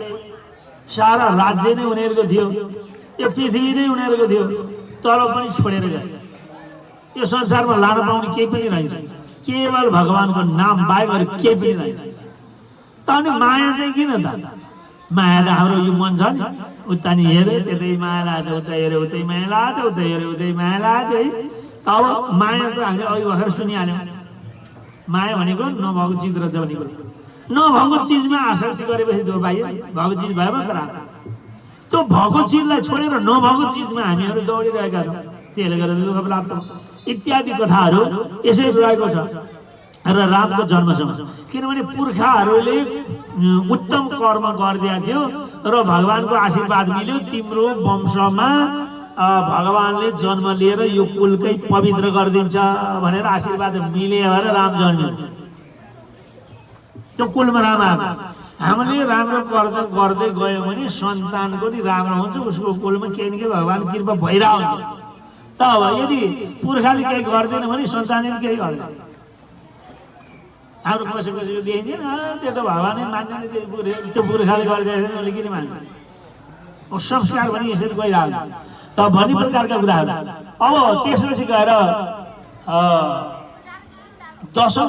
सारा राज्य नै उनीहरूको थियो, यो पृथ्वी नै उनीहरूको थियो, तर पनि छोडेर गए। यो संसारमा लान पाउने केही पनि रहेछ, केवल भगवानको नाम बाहेक अरू केही पनि रहेछ। त अनि माया चाहिँ किन त? माया त हाम्रो यो मन छ नि, उता नि हेऱ्यो त्यतै माया लाग्छ, उता हेऱ्यो उतै माया लाग्छ, उता हेऱ्यो उतै माया लाग्छ है। तब माया त हामीले अघि भर्खर सुनिहाल्यौँ। माया भनेको नभएको चिज रहेछ भनेको। नभएको चिजमा आसक्ति गरेपछि त्यो बाह्य, भएको चिज भएमा खराब। त्यो भएको चिजलाई छोडेर नभएको चिजमा हामीहरू दौडिरहेका छौँ, त्यसले गर्दा दुःख प्राप्त इत्यादि कथाहरू यसै रहेको छ। र रामको जन्मसँग किनभने पुर्खाहरूले उत्तम कर्म गरिदिएको थियो र भगवानको आशीर्वाद मिल्यो, तिम्रो वंशमा भगवानले जन्म लिएर यो कुलकै पवित्र गरिदिन्छ भनेर आशीर्वाद मिले भएर राम जन्म्यो। त्यो कुलमा राम आएको। हामीले राम्रो गर्दै गर्दै गयो भने सन्तानको नि राम्रो हुन्छ, उसको कुलमा केही न केही भगवान कृपा भइरहेको हुन्छ। त अब यदि पुर्खाले केही गर्दैन भने सन्तानले केही गर्दैन। हाम्रो कसैको देखिँदैन, त्यो त भगवानै मान्दैन, त्यो पुर्खाले गरिदिएन उसले किन मान्छ? संस्कार पनि यसरी गइरहेको त भन्ने प्रकारका कुराहरू। अब त्यसपछि गएर 10औं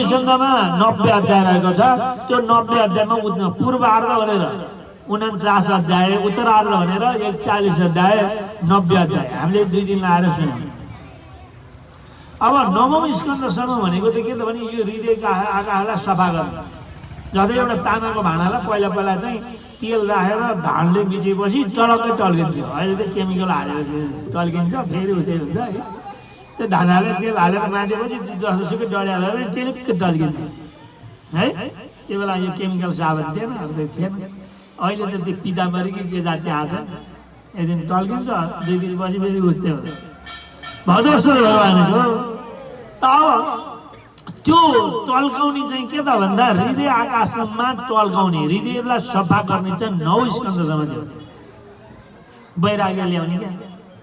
स्कन्धमा 90 अध्याय रहेको छ। त्यो 90 अध्यायमा पूर्वार्ध भनेर 49 अध्याय, उत्तरार्ध भनेर 41 अध्याय, 90 अध्याय हामीले 2 दिन लाएर सुन्यौँ। अब 9औं स्कन्धसम्म भनेको त के त भने यो हृदयका आँखाहरूलाई सफा गर्नु। जस्तै एउटा तामाको भाँडालाई पहिला चाहिँ तेल राखेर धानले मिचेपछि टलक्कै टल्किन्थ्यो। अहिले त केमिकल हालेपछि टल्किन्छ, फेरि उतै हुन्छ है। त्यो धानाले तेल हालेर माथेपछि जसोसुकै डढिया भयो भने टिलिक्कै टल्किन्थ्यो है। त्यो बेला यो केमिकल साबुन थिएन, अरू थिएन। अहिले त त्यो पिताम्बरी के जाति आएको छ, एकदिन टल्किन्छ, 2 दिनपछि फेरि उठ्दै हो। भद्रेश्वर भगवानको अब त्यो टल्काउने चाहिँ के त भन्दा हृदय आकाशमा टल्काउने, हृदयलाई सफा गर्ने चाहिँ 9 स्कन्धसम्म थियो। वैराग्य ल्याउने क्या,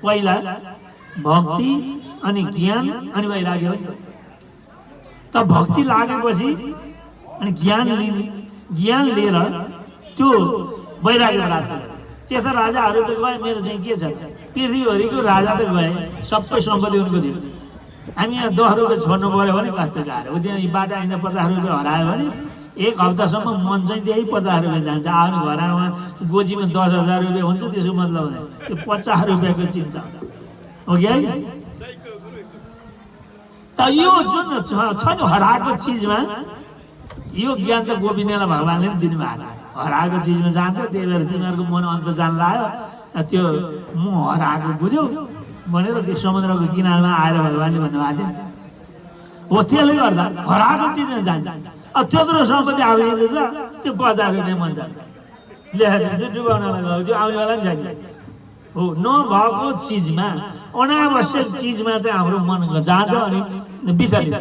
पहिला भक्ति अनि ज्ञान अनि वैराग्य हो। त भक्ति लागेपछि अनि ज्ञान लिने, ज्ञान लिएर त्यो वैराग्य प्राप्त। त्यस्ता राजाहरू त गए, मेरो चाहिँ के छ, पृथ्वीभरिको राजा त गए, सबै सम्पत्ति उनको थियो। हामी यहाँ 10 रुपियाँ छोड्नु पऱ्यो भने कस्तो गाह्रो, त्यहाँ बाटो आइँदा 50 रुपियाँ हरायो भने 1 हप्तासम्म मन चाहिँ त्यही 50 रुपियाँ जान्छ। आफ्नो घरमा गोजीमा 10,000 रुपियाँ हुन्छ, त्यसको मतलब हुँदैन, त्यो 50 रुपियाँको चिन्ता हो कि है। त यो जुन छ नि हराएको चिजमा, यो ज्ञान त गोविन्दलाई भगवान्ले पनि दिनुभएको, हराएको चिजमा जान्छ, त्यही भएर तिमीहरूको मन अन्त जान लाग्यो, त्यो म हराएको बुझ्यौ भनेर त्यो समुद्रको किनारमा आएर भगवान्ले भन्नुभएको थियो। हो त्यसले गर्दा हराएको चिजमा जान्छ। अब त्यत्रो सम्पत्ति आइदिँदैछ, त्यो 50 रुपियाँ मन जान्छ, लेखेर त्यो डुबाउनलाई गयो, त्यो आउनेवाला पनि जान्छ। हो, नभएको चिजमा, अनावश्यक चिजमा चाहिँ हाम्रो मन जान्छ अनि बिथलिन्छ।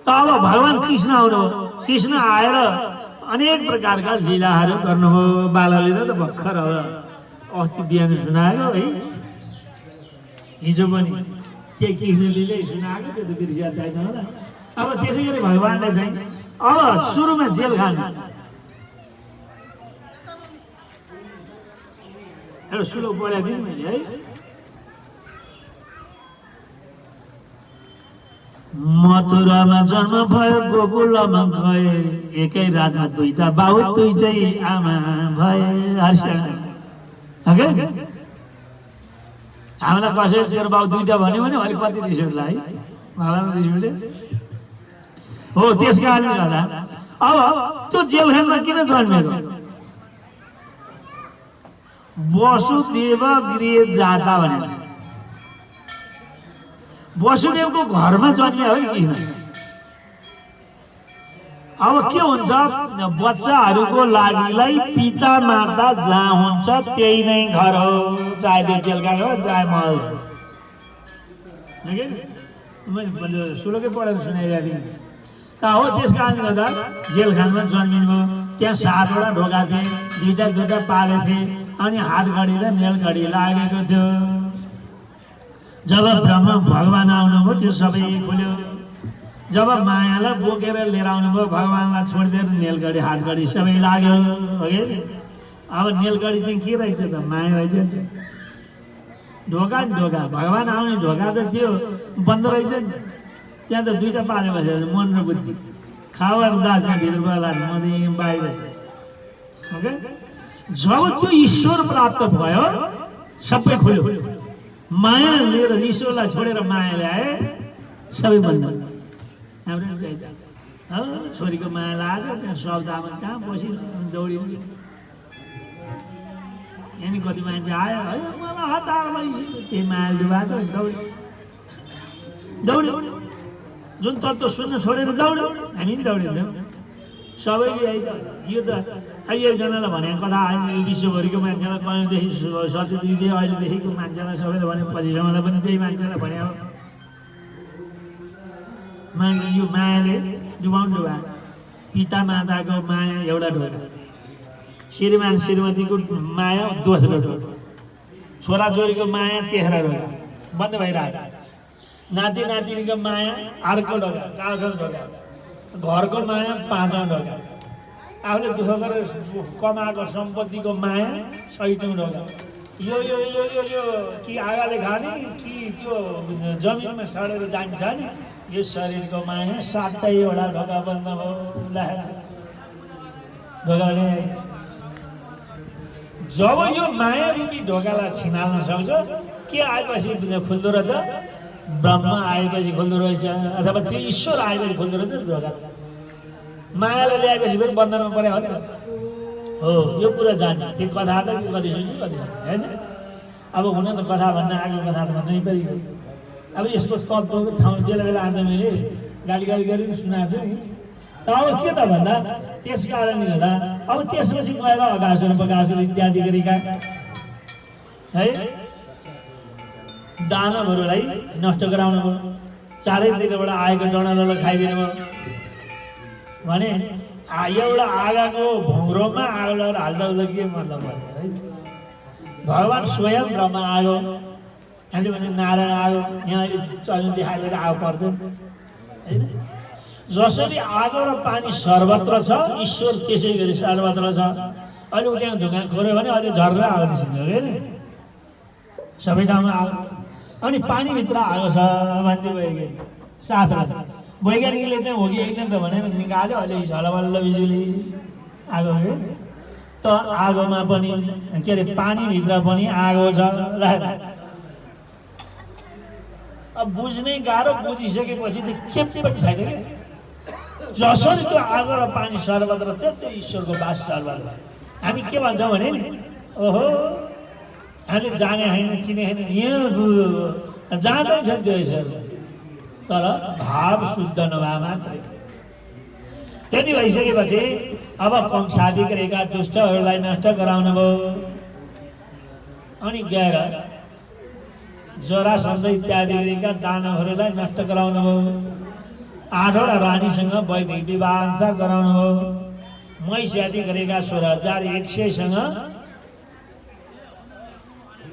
त अब भगवान् कृष्ण आउनुभयो, कृष्ण आएर अनेक प्रकारका लीलाहरू गर्नुभयो। बाललीला त भर्खर अब अस्ति बिहान सुनाएको है, हिजो पनि के कृष्ण लीलै सुनाएको, त्यो त बिर्सिया छैन होला। अब त्यसै गरी भगवान्ले चाहिँ अब सुरुमा जेल खानु, एउटा श्लोक पढाएको थिएँ मैले है। मथुरामा जन्म भयो, गोकुलमा गए, एकै रातमा 2टा बाउ 2टै आमा भए। हामीलाई कसैले तेरो बाउ 2टा भन्यो भने अलिक कति रिस उठ्ला है, भगवान् रिस उठ्यो। हो, त्यस कारणले गर्दा अब त्यो जेलखानमा किन जन्मेको, वसुदेव गृह जाता भनेको वसुदेवको घरमा जन्मियो हो किन। अब के हुन्छ, बच्चाहरूको लागिलाई पिता माता जहाँ हुन्छ त्यही नै घर हो, चाहे त्यो जेलका हो चाहे महल। मैले श्लोकै पढेर सुनाइरहेको थिएँ। हो, त्यस कारणले गर्दा जेलखानमा जन्मिनु भयो। त्यहाँ 7वटा ढोका थिए, 2टा पाले थिए, अनि हात घडी र नेल घडी लागेको थियो। जब ब्रह्म भगवान् आउनुभयो त्यो सबै खुल्यो। जब मायालाई बोकेर लिएर आउनुभयो, भगवान्लाई छोडिदिएर नेलगढी हात घडी सबै लाग्यो। अब नेलगढी चाहिँ के रहेछ त, माया रहेछ। ढोका नि ढोका, भगवान् आउने ढोका त त्यो बन्द रहेछ नि। त्यहाँ त 2टा पाले बसेको छ, मन र बुद्धि। खावा र दास त्यहाँ भित्र गएर मन बाहिर छ। जब त्यो ईश्वर प्राप्त भयो, सबै खुल्यो। माया लिएर ईश्वरलाई छोडेर माया ल्याए, सबै बन्द। हाम्रो छोरीको माया लाग्यो, त्यहाँ शब्दमा कहाँ बसी दौडी। यहाँनिर कति मान्छे आयो, मलाई हतार भइसक्यो, त्यही माया डुबाएको, दौड्यो। जुन तत्त्व सुन्न छोडेर दौड्यो, हामी पनि दौडिन्छौँ सबैले। यो त एकजनालाई भनेको कथा आयो, यो विश्वभरिको मान्छेलाई कहिलेदेखि सत्यदेखि अहिलेदेखिको मान्छेलाई सबैले भने, पछिसम्मलाई पनि त्यही मान्छेलाई भने। अब मान्छे यो मायाले डुबाउनु डुबा। पिता माताको माया एउटा ढोका, श्रीमान श्रीमतीको माया दोस्रो ढोका, छोराछोरीको माया तेस्रो ढोका, बन्द भइरहेको। नाति नातिनीको माया अर्को ढोका, 4औं ढोका, घरको माया 5औं ढोका, आफूले दुःख गरेर कमाएको सम्पत्तिको माया 6औं ढोका। यो यो यो यो यो कि आगाले खाने कि त्यो जमिनमा सडेर जान्छ नि, यो शरीरको माया 7वटा ढोका बन्द भयो। ढोकाले जब यो माया रूपी ढोकालाई छिनाल्न सक्छ, के आएपछि खुल्दो रहेछ, ब्रह्म आएपछि खुल्दो रहेछ, अथवा त्यो ईश्वर आएपछि खुल्दो रहेछ ढोका। मायालाई ल्याएपछि फेरि बन्धनमा पऱ्यो हो नि। हो, यो कुरा जान्छ। त्यो कथा त कति सुन्यो होइन। अब हुन त कथा भन्न आएको कथा त भन्नै पऱ्यो। अब यसको तत्त्वको ठाउँ बेला बेला आज मैले गाली गरी सुनाएको छु नि। अब के त भन्दा, त्यस कारणले गर्दा अब त्यसपछि गएर अगासुर बगासुर इत्यादि गरेका है दानवहरूलाई नष्ट गराउनु भयो। चारैतिरबाट आएको डणालाई खाइदिनु भयो भने एउटा आगाको भुङ्रोमा आगो लगेर हाल्दा उसलाई के मतलब भयो है। भगवान् स्वयं ब्रह्म आगो, हामीले भने नारायण आगो, यहाँ अहिले चलन देखाएर आगो पर्दैन होइन। जसरी आगो र पानी सर्वत्र छ, ईश्वर त्यसै गरी सर्वत्र छ। अहिले ऊ त्यहाँ ढुङ्गा खोऱ्यो भने अहिले झर्र आगो निस्किन्छ के नि सबै ठाउँमा आगो अनि पानीभित्र आगो छ भन्दै वैज्ञानिक साथमा वैज्ञानिकले चाहिँ हो कि एकदम त भनेर निकाल्यो अहिले झलबल्ल बिजुली आगो के त आगोमा पनि के अरे पानीभित्र पनि आगो छ अब बुझ्नै गाह्रो बुझिसकेपछि त के पनि छैन कि जसरी त्यो आगो र पानी सर्वत्र थियो त्यो ईश्वरको वास सर्वत्र हामी के भन्छौँ भने नि ओहो हामीले जाने होइन चिने होइन यहाँ जाँदैछ त्यो ईश्वर तर भाव शुद्ध नभए मात्रै त्यति भइसकेपछि अब कंसादी गरेका दुष्टहरूलाई नष्ट गराउनु भयो अनि गएर जरासन्ध इत्यादि गरेका दानवहरूलाई नष्ट गराउनु भयो 8वटा रानीसँग वैदिक विवाह गराउनु भयो महिष्यादी गरेका 16,100सँग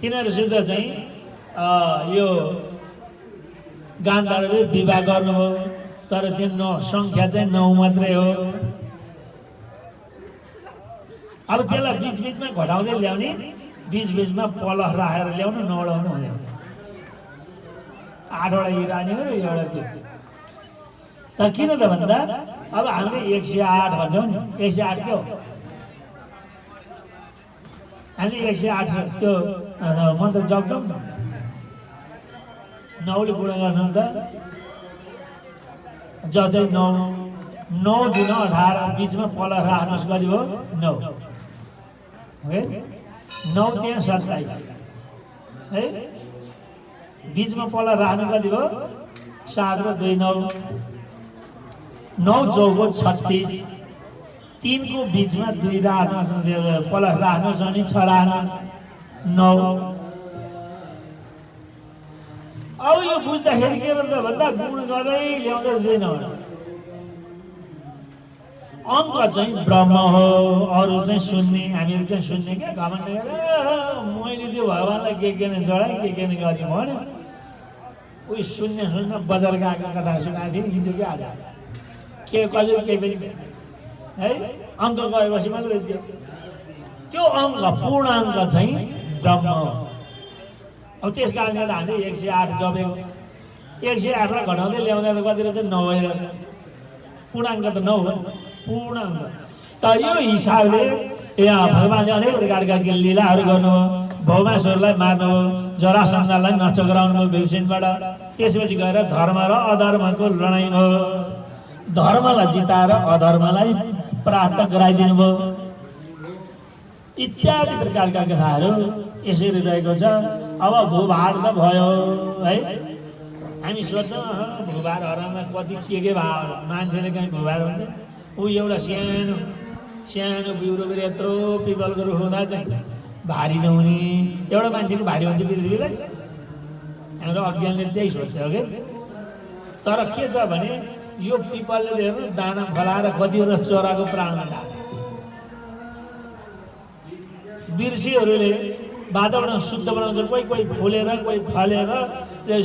तिनीहरूसित चाहिँ यो गान्धारले विवाह गर्नुभयो तर त्यो सङ्ख्या चाहिँ 9 मात्रै हो अब त्यसलाई बीचबीचमा घटाउँदै ल्याउने बीचबीचमा पलह राखेर ल्याउनु नौडाउनु हुँदैन 8वटा यी रानी हो एउटा त्यो तर किन त भन्दा अब हामीले 108 भन्छौँ नि 108 के हो हामीले 108 त्यो मन्त्र जप्छौँ नौले गुणा गर्नु त जतै 9 दिन 18 बीचमा पलह राख्नुहोस् कति भयो 9 है 9 त्यहाँ 27 है बीचमा पलह राख्नु कति भयो 7 र 2 9 9 चौको 36 3 को बीचमा 2 राख्नुहोस् पलह राख्नुहोस् अनि 6 राख्नुहोस् 9 अब यो बुझ्दाखेरि के भन्छ भन्दा गुण गर्दै ल्याउँदै दिएन अङ्क चाहिँ ब्रह्म हो अरू चाहिँ शून्य हामीहरू चाहिँ शून्य क्या घमण्ड गरेर मैले त्यो भगवान्लाई के नै चढाएँ के नै गरेँ भन्यो उयो शून्य बजार गएको कथा सुनाएको थिएँ नि हिजो क्या आज के कसरी केही पनि है अङ्क गएपछि मात्रै त्यो अङ्क पूर्ण अङ्क चाहिँ ब्रह्म हो अब त्यस कारणले हामीले 108 जपेको 108लाई घटाउँदै ल्याउँदा त कति रहेछ 9 भइरहेछ पूर्णाङ्क त 9 हो पूर्णाङ्क त यो हिसाबले यहाँ भगवान्ले अनेक प्रकारका लीलाहरू गर्नुभयो भौमासुरलाई मार्नुभयो जरासन्धलाई नष्ट गराउनु भयो भीमसेनबाट त्यसपछि गएर धर्म र अधर्मको लडाइँ भयो धर्मलाई जिताएर अधर्मलाई प्राप्त गराइदिनु भयो इत्यादि प्रकारका कथाहरू यसरी रहेको छ अब भूभार त भयो है हामी सोच्छौँ भूभार हराउन कति के भयो मान्छेले कहीँ भूभार हुन्छ ऊ एउटा सानो बिउरो यत्रो पिपलको रुख हुँदा चाहिँ भारी नहुने एउटा मान्छेको भारी हुन्छ पृथ्वीलाई हाम्रो अज्ञानले त्यही सोध्छ कि तर के छ भने यो पिपलले हेर्नु दाना फलाएर कतिवटा चराको प्राणमा जान्छ बिर्सीहरूले वातावरण शुद्ध बनाउँछ कोही फुलेर कोही फलेर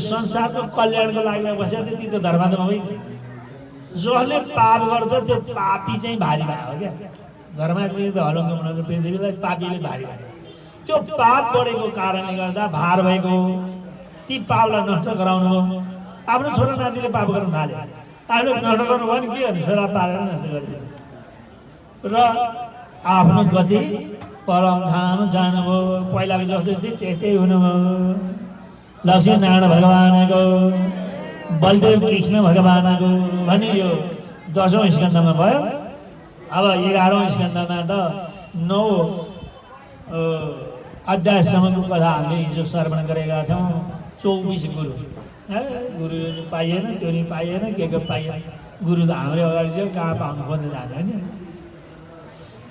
संसारको कल्याणको लागि बसेर त्यति त धर्मात्मा होइन जसले पाप गर्छ त्यो पापी चाहिँ भारी भयो क्या धर्मात्माले त हलुङ्गो बनाउँछ पृथ्वीलाई पापीले भारी भयो त्यो पाप बढेको कारणले गर्दा भार भएको ती पापलाई नष्ट गराउनु भयो आफ्नो छोरा नातिले पाप गर्न थाले आफूले नष्ट गर्नुभयो भने के भने छोरा पारेर नष्ट गरिदियो र आफ्नो गति परमधाम जानुभयो पहिलाको जस्तो थियो त्यस्तै हुनुभयो लक्ष्मीनारायण भगवानको बलदेव कृष्ण भगवानको भने यो 10औं स्कन्धमा भयो अब 11औं स्कन्धमा त 9 अध्यायसम्मको कथा हामीले हिजो श्रवण गरेका थियौँ 24 गुरु गुरु पाइएन त्यो नि पाइएन के पाइएन गुरु त हाम्रो अगाडि चाहिँ कहाँ पाउनु खोज्दै जान्छ होइन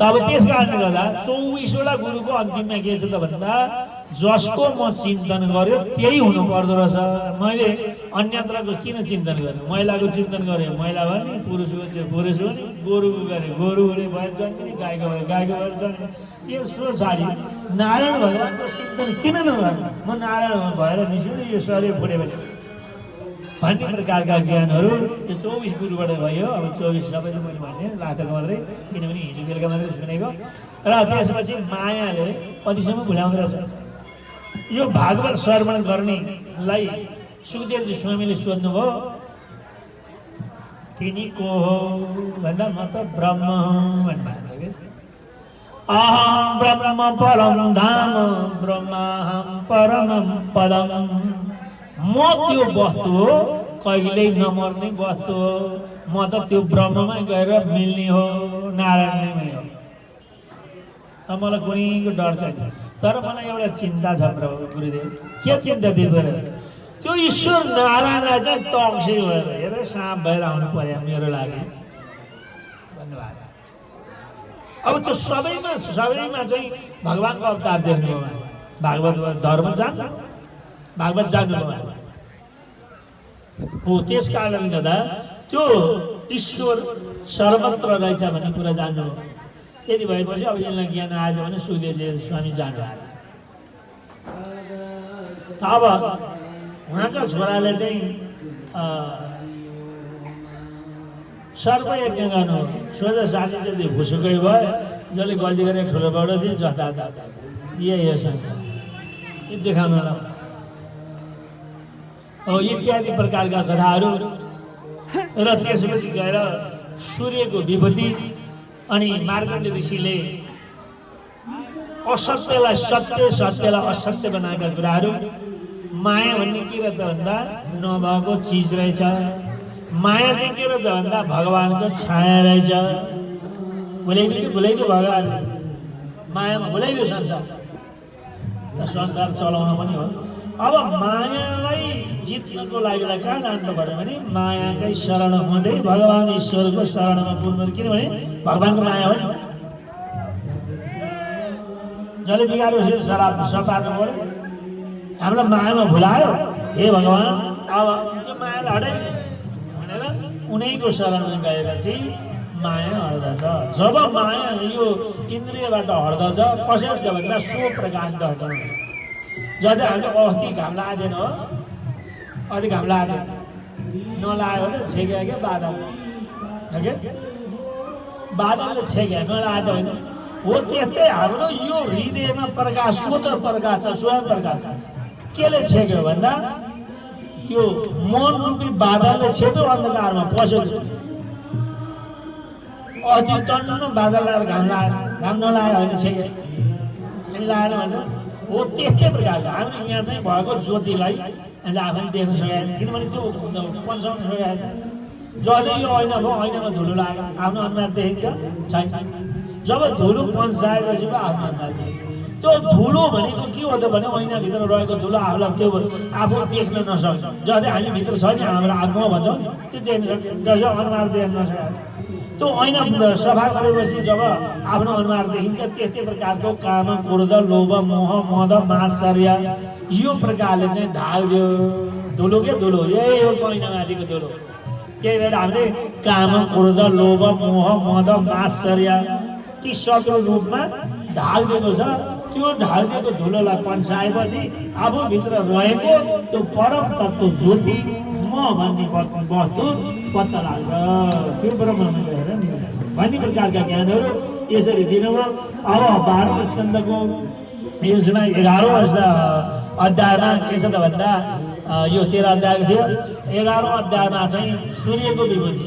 तब त्यस कारणले गर्दा 24वटा गुरुको अन्तिममा के छ त भन्दा जसको म चिन्तन गर्यो त्यही हुनु पर्दो रहेछ मैले अन्यत्रको किन चिन्तन गरेँ महिलाको चिन्तन गरेँ महिला भने पुरुषको चाहिँ पुरुष भने गोरुको गरेँ गोरुले भएर जन्मिने गाईको भयो गाईको भएर जन्मिने त्यो सो छाडी नारायण भगवान्को चिन्तन किन नगर्नु म नारायण भएर निस्किनु यो शरीर फुट्यो भने भन्ने प्रकारका ज्ञानहरू यो 24 गुरुबाट भयो। अब 24 सबैले मैले भने लाटक मात्रै, किनभने हिजो बेलुका मात्रै सुनेको। र त्यसपछि मायाले कतिसम्म भुल्याउँदो रहेछ। यो भागवत श्रवण गर्नेलाई सुखदेवजी स्वामीले सोध्नुभयो, तिनी को हो भन्दा म त ब्रह्म हुँ भन्नुभएको छ कि। अहं ब्रह्म परम धाम ब्रह्माहं परमं पदम। म त्यो वस्तु हो, कहिल्यै नमर्ने वस्तु हो। म त त्यो ब्रह्ममा गएर मिल्ने हो, नारायणमै हो। अब मलाई कुनैको डर छैन, तर मलाई एउटा चिन्ता छ प्रभु गुरुदेव। के चिन्ता दिनु? त्यो ईश्वर नारायणलाई चाहिँ तक्सी भएर हेरेर साँप भएर आउनु पर्यो मेरो लागि भन्नुभएको। अब त्यो सबैमा चाहिँ भगवान्को अवतार देख्नुभयो। भागवत धर्म जान्छ, भागवत जान्नुभयो हो। त्यस कारणले गर्दा त्यो ईश्वर सर्वत्र रहेछ भन्ने कुरा जान्नुभयो। यति भएपछि अब यसलाई ज्ञान आएछ भने सुखदेवजी स्वामी जानुभयो। अब उहाँका छोराले चाहिँ सर्वयज्ञ गर्नु, सोझा साथी चाहिँ भुसुकै भयो, जसले गल्ती गरेर ठुलो बडो दिए जस्ता यही हो संसार। यो देखाउनु होला हो, इत्यादि प्रकारका कथाहरू। र त्यसपछि गएर सूर्यको विभूति अनि मार्कण्डेय ऋषिले असत्यलाई सत्य, सत्यलाई असत्य बनाएका कुराहरू। माया भन्ने के रहेछ भन्दा नभएको चिज रहेछ। माया चाहिँ के रहेछ भन्दा भगवानको छाया रहेछ। भुलाइदियो कि भुलाइदियो भगवानले? मायामा भुलाइदियो संसार, संसार चलाउन पनि हो। अब मायालाई जित्नको लागि कहाँ जानु पर्यो भने मायाकै शरण हुँदै भगवान ईश्वरको शरणमा पुग्नु। किनभने भगवानको माया हो नि। जसले बिगारेपछि शराब सपार्नु पर्यो। हामीलाई मायामा भुलायो, हे भगवान अब यो मायालाई हटाइ भनेर उनैको शरणमा गएपछि माया हट्दछ। जब माया यो इन्द्रियबाट हट्दछ, कसरी हट्छ भन्दा सो प्रकाशबाट हटाउँछ। जस्तै हामीले अस्ति घाम लागेन हो, अधिक घाम लाग्यो नलाग्यो भने छेक्यो क्या बादल, बादलले छेक्यो नलाग्यो होइन हो। त्यस्तै हाम्रो यो हृदयमा प्रकाश, स्वतः प्रकाश छ, स्वयं प्रकाश छ। केले छेक्यो भन्दा त्यो मन रूपी बादलले छेक्यो, अन्धकारमा पस्यो। अति टन्न बादल लगाएर घाम लाग्यो, घाम नलाग्यो होइन छेक्यो, हामी लागेन भन्छ हो। त्यस्तै प्रकारले हामीले यहाँ चाहिँ भएको ज्योतिलाई हामीले आफैले देख्न सकेन, किनभने त्यो पन्साउन सकेन। जसले यो ऐना भयो, ऐनामा धुलो लाग्यो, आफ्नो अनुहार देखिन्छ छैन। जब धुलो पन्साएपछि पो आफ्नो अनुहार देखिन्छ। त्यो धुलो भनेको के हो त भने ऐनाभित्र रहेको धुलो आफूलाई त्यो आफू देख्न नसक्छ। जसले हामी भित्र छ नि हाम्रो आत्मा भन्छौँ, त्यो देख्न सक्छ, जसले अनुहार देख्न नसक्छ। त्यो ऐना सफा गरेपछि जब आफ्नो अनुहार देखिन्छ, त्यस्तै प्रकारको काम, क्रोध, लोभ, मोह, मद, मात्सर्य यो प्रकारले चाहिँ ढालिदियो धुलो के धुलो। यही हो ऐनामाथिको धुलो। त्यही भएर हामीले काम, क्रोध, लोभ, मोह, मद, मात्सर्य ती शत्रु रूपमा ढालिदिएको छ। त्यो ढालिदिएको धुलोलाई पन्साएपछि आफूभित्र रहेको त्यो परम तत्त्व ज्योति म भन्ने वस्तु पत्ता लाग्छ। त्यो ब्रह्ममा गएर भन्ने प्रकारका ज्ञानहरू यसरी दिनुभयो। अब 12औं स्कन्धको यसमा 11औं अध्यायमा के छ त भन्दा यो 13 अध्यायको थियो। 11औं अध्यायमा चाहिँ सूर्यको विभूति,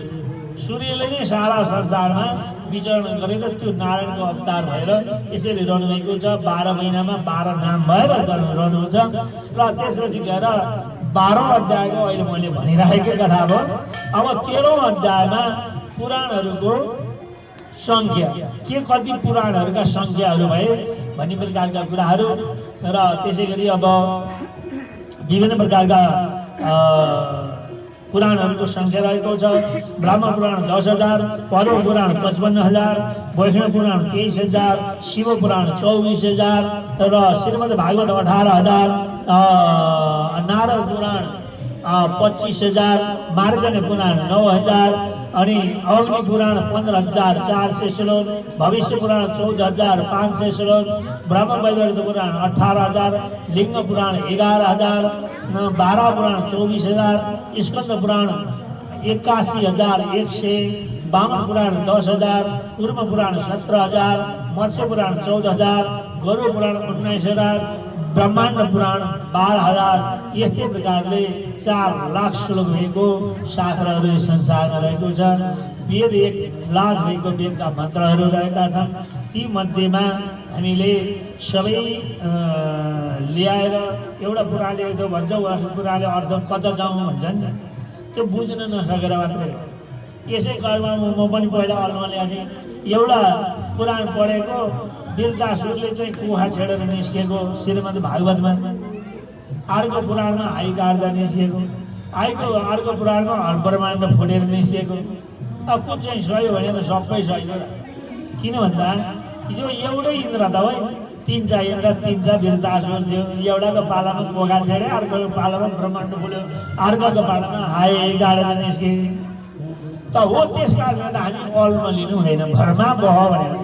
सूर्यले नै सारा संसारमा विचरण गरेर त्यो नारायणको अवतार भएर यसरी रहनुभएको छ। 12 महिनामा 12 नाम भएर रहनुहुन्छ। र त्यसपछि गएर 12औं अध्यायको अहिले मैले भनिराखेको कथा भयो। अब 13औं अध्यायमा पुराणहरूको सङ्ख्या के, कति पुराणहरूका सङ्ख्याहरू भए भन्ने प्रकारका कुराहरू। र त्यसै गरी अब विभिन्न प्रकारका पुराणहरूको सङ्ख्या रहेको छ। ब्रह्म पुराण 10,000, पद्म पुराण 55,000, वैष्णव पुराण 23,000, शिव पुराण 24,000 र श्रीमद् भागवत 18,000, नारद पुराण 25,000, मार्गण्य पुराण 9,000 अनि अग्नि पुराण 15,400 श्लोक, भविष्य पुराण 14,500 श्लोक, ब्रह्म वैवर्त पुराण 18,000, लिंग पुराण 11,000, 12 पुराण 24,000, स्कंद पुराण 81,100, वामन पुराण 10,000, कूर्म पुराण 17,000, मत्स्य पुराण 14,000, गरुड पुराण 19,000, ब्रह्माण्ड पुराण 12,000। यस्तै प्रकारले 4 लाख श्लोक भएको शास्त्रहरू संसारमा रहेको छ। वेद 1 लाख भएको वेदका मन्त्रहरू रहेका छन्। ती मध्येमा हामीले सबै ल्याएर एउटा पुराणले त्यो भन्छ, अर्को पुराणले अर्थ कता जाउँ भन्छन्, त्यो बुझ्न नसकेर मात्रै। यसै कारणमा म पनि पहिला अलमा ल्याएँ। एउटा पुराण पढेको वीरदासुरले चाहिँ कुखा छेडेर निस्केको श्रीमद् भागवतमा, अर्को पुराणमा हाई गाड्दा निस्केको, अर्को पुराणमा ब्रह्माण्ड फुटेर निस्केको। अब कुन चाहिँ सही भनेर सबै सही हो। किन भन्दा हिजो एउटै इन्द्र त हो, 3टा इन्द्र, 3टा वीरदासुर थियो। एउटाको पालामा कोखा छेडे, अर्कोको पालामा ब्रह्माण्ड फुट्यो, अर्कोको पालामा हाई गाडेर निस्के त हो। त्यस कारणले त हामी अलमा लिनु हुँदैन, भरमा बह भनेर।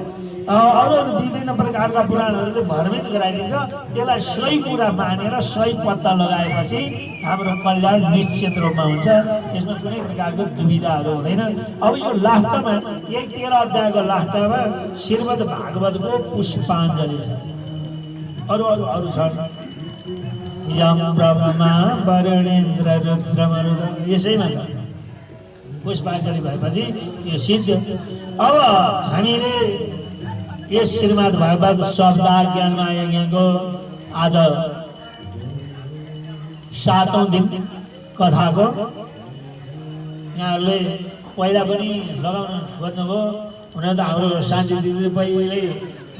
अरू विभिन्न प्रकारका पुराणहरूले भ्रमित गराइदिन्छ। त्यसलाई सही कुरा मानेर सही पत्ता लगाएपछि हाम्रो कल्याण निश्चित रूपमा हुन्छ। त्यसमा कुनै प्रकारको दुविधाहरू हुँदैन। अब यो लास्टमा 13 अध्यायको लास्टमा श्रीमद् भागवतको पुष्पाञ्जली छ। अरू छन् यम ब्रह्मा वरुणेन्द्र रुद्र मरुद, यसैमा छ पुष्पाञ्जली भएपछि यो सिद्ध। अब हामीले यस श्रीमद् भागवत शब्दार ज्ञानमा यज्ञको आज 7औं दिन कथाको यहाँहरूले पहिला पनि लगाउन खोज्नुभयो। हुन त हाम्रो शान्ति दिदीले पहिल्यै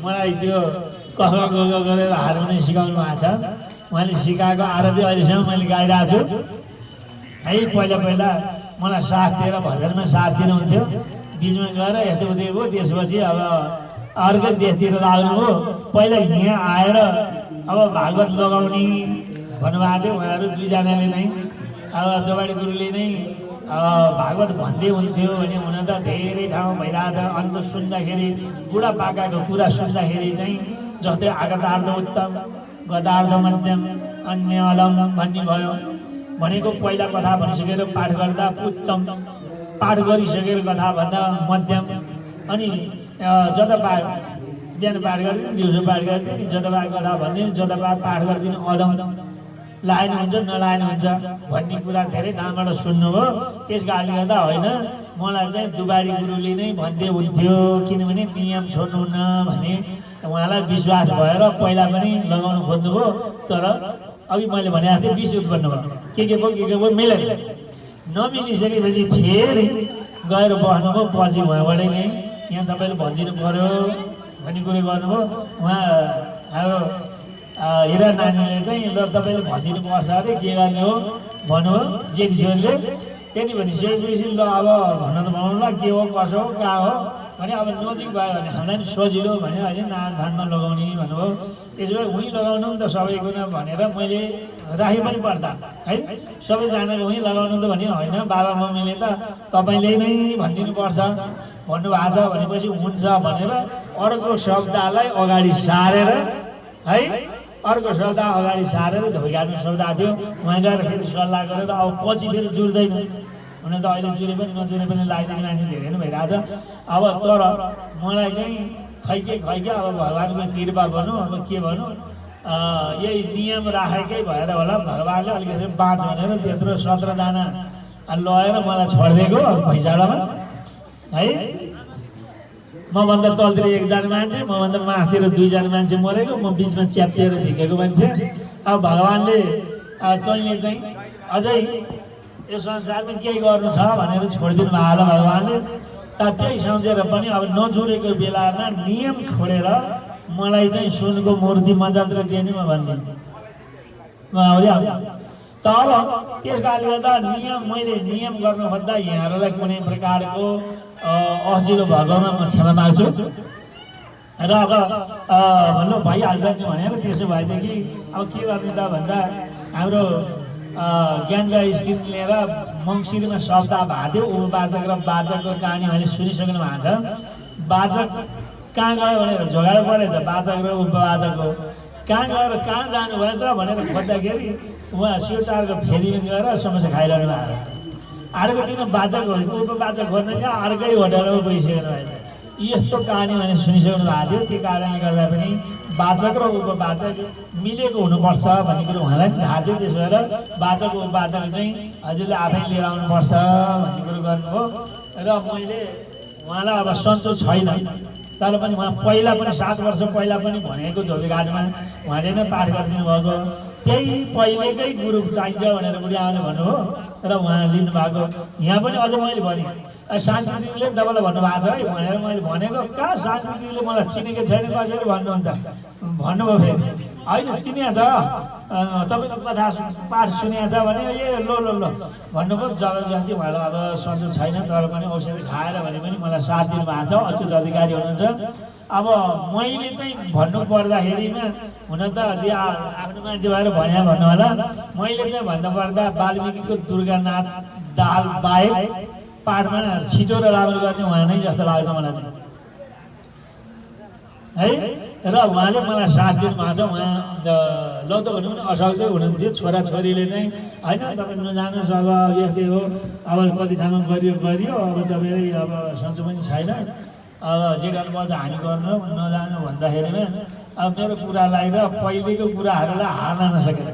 मलाई त्यो कह गरेर हार्मोनियम सिकाउनु भएको छ। उहाँले सिकाएको आरती अहिलेसम्म मैले गाइरहेको छु है। पहिला मलाई साथ दिएर भजनमा साथ दिनुहुन्थ्यो, बिचमा गएर यति उति भयो। त्यसपछि अब अर्कै देशतिर लाग्नुभयो। पहिला यहाँ आएर अब भागवत लगाउने भन्नुभएको थियो उहाँहरू 2जनाले नै। अब दोबाडी गुरुले नै भागवत भन्दै हुन्थ्यो भने हुन त धेरै ठाउँ भइरहेछ। अन्त सुन्दाखेरि बुढापाकाको कुरा सुन्दाखेरि चाहिँ जस्तै आगतार्थ उत्तम, गतार्थ मध्यम, अन्य अलम भन्ने भयो। भनेको पहिला कथा भनिसकेर पाठ गर्दा उत्तम, पाठ गरिसकेर कथा भन्दा मध्यम, अनि जतापाठ बिहान पाठ गरिदिनु, दिउँसो पाठ गरिदिनु, जतापाठ कथा भनिदिनु, जतापाठ पाठ गरिदिनु, अदम लाइनुहुन्छ नलाइनुहुन्छ भन्ने कुरा धेरै ठाउँबाट सुन्नुभयो। त्यस कारणले गर्दा होइन, मलाई चाहिँ दुबाडी गुरुले नै भन्दै हुन्थ्यो, किनभने नियम छोड्नुहुन्न भने उहाँलाई विश्वास भएर पहिला पनि लगाउनु खोज्नुभयो। तर अघि मैले भनेको थिएँ 20 उत्पन्न भयो, के पो मिलेन। नमिलिसकेपछि फेरि गएर बस्नुभयो। पछि उहाँबाटै नै यहाँ तपाईँले भनिदिनु पर्यो भन्ने कुरो गर्नुभयो। उहाँ हाम्रो हिरा नानीले चाहिँ ल तपाईँले भनिदिनु पर्छ अरे, के गर्ने हो भन्नुभयो जेठीले। त्यति भनिसकेपछि ल अब भन्न त भनौँ ल, के हो कसो हो कहाँ हो भने अब नजिक भयो भने हामीलाई पनि सजिलो भन्यो होइन, धानमा लगाउने भन्नुभयो। त्यसो भए उहीँ लगाउनु नि त सबैको न भनेर मैले राखेँ पनि पर्दा है। सबैजनाले उहीँ लगाउनु त भने होइन, बाबा मम्मीले त तपाईँले नै भनिदिनुपर्छ भन्नुभएको छ। भनेपछि हुन्छ भनेर अर्को शब्दलाई अगाडि सारेर है, अर्को शब्द अगाडि सारेर धोइगाड्नु शब्द थियो। उहाँ गएर फेरि सल्लाह गरेर अब पछि फेरि जुर्दैन। हुन त अहिले जुरे पनि नजुरे पनि लाग्ने मान्छे धेरै नै भइरहेछ। अब तर मलाई चाहिँ खैके अब भगवान्को कृपा भनौँ, अब के भनौँ, यही नियम राखेकै भएर होला भगवान्ले अलिकति बाँच भनेर त्यत्रो 17जना लगेर मलाई छोडिदिएको भैँचाडामा है। मभन्दा तलतिर 1जना मान्छे, मभन्दा माथितिर 2जना मान्छे मरेको, म बिचमा च्यापिएर झिकेको मान्छे। अब भगवान्ले तैँले चाहिँ अझै यो संसारमा केही गर्नु छ भनेर छोडिदिनु भएको होला भगवान्ले। त्यही सम्झेर पनि अब नजुरेको बेलामा नियम छोडेर मलाई चाहिँ सुनको मूर्ति मजात्र दिने म भन्दिनँ। तर त्यस कारणले गर्दा मैले नियम गर्नु खोज्दा यहाँहरूलाई कुनै प्रकारको असिलो भएकोमा म क्षमा माग्छु र अब भन्नु भइहाल्छ नि भनेर। त्यसो भएदेखि अब के गर्ने त भन्दा हाम्रो ज्ञानका स्किम लिएर मङ्सिरमा सप्ताह भाद्यो उपवाचक र वाचकको कहानी मैले सुनिसक्नु भएको छ। वाचक कहाँ गयो भनेर झोगाड परेछ, वाचक र उपवाचकको कहाँ गएर कहाँ जानुभएछ भनेर खोज्दाखेरि उहाँ शिवटारको फेदीमा गएर समस्या खाइरहनु भएको। अर्को दिन वाचक उपवाचक खोज्न कहाँ अर्कै होटलमा गइसक्नु भएको। यस्तो कहानी मैले सुनिसक्नु भएको थियो। त्यो कारणले गर्दा पनि वाचक र उपवाचक मिलेको हुनुपर्छ भन्ने कुरो उहाँलाई पनि थाहा थियो। त्यसो भएर वाचक उपवाचक चाहिँ हजुरले आफै लिएर आउनुपर्छ भन्ने कुरो गर्नुभयो र मैले उहाँलाई अब सन्तोष छैन, तर पनि उहाँ पहिला पनि 7 वर्ष पहिला पनि भनेको धोबीघाटमा उहाँले नै पाठ गरिदिनु भएको। त्यही पहिलेकै गुरु चाहिन्छ भनेर बुढिआमाले भन्नुभयो र उहाँ लिनुभएको। यहाँ पनि अझ मैले भनेँ सांस्कृतिकले तपाईँलाई भन्नुभएको छ है भनेर मैले भनेको, कहाँ सांस्कृतिकले मलाई चिनेको छैन कसरी भन्नुहुन्छ भन्नुभयो। फेरि होइन चिनिया छ तपाईँको कथा पाठ सुनिया छ भने ए लो लो लो भन्नुभयो। जबरजस्ती उहाँलाई अब सन्चो छैन, तर पनि औषधि खाएर भने पनि मलाई साथ दिनुभएको छ अच्युत अधिकारी हुनुहुन्छ। अब मैले चाहिँ भन्नु पर्दाखेरिमा हुन त आफ्नो मान्छे भएर भने भन्नु होला, मैले चाहिँ भन्नुपर्दा वाल्मिकीको दुर्गानाथ दाल बाहेक पाठमा छिटो र राम्रो गर्ने उहाँ नै जस्तो लाग्छ मलाई चाहिँ है। र उहाँले मलाई साथ दिनुभएको छ। उहाँ लौतो भन्नु पनि असक्दै हुनुहुन्थ्यो, छोराछोरीले नै होइन तपाईँ नजानुहोस् अब यस्तै हो, अब कति ठाउँमा गरियो अब तपाईँ अब सन्चो पनि छैन, अब जे गर्नुपर्छ हामी गर्नु नजानु भन्दाखेरिमा अब मेरो कुरालाई र पहिलेको कुराहरूलाई हार्न नसकेर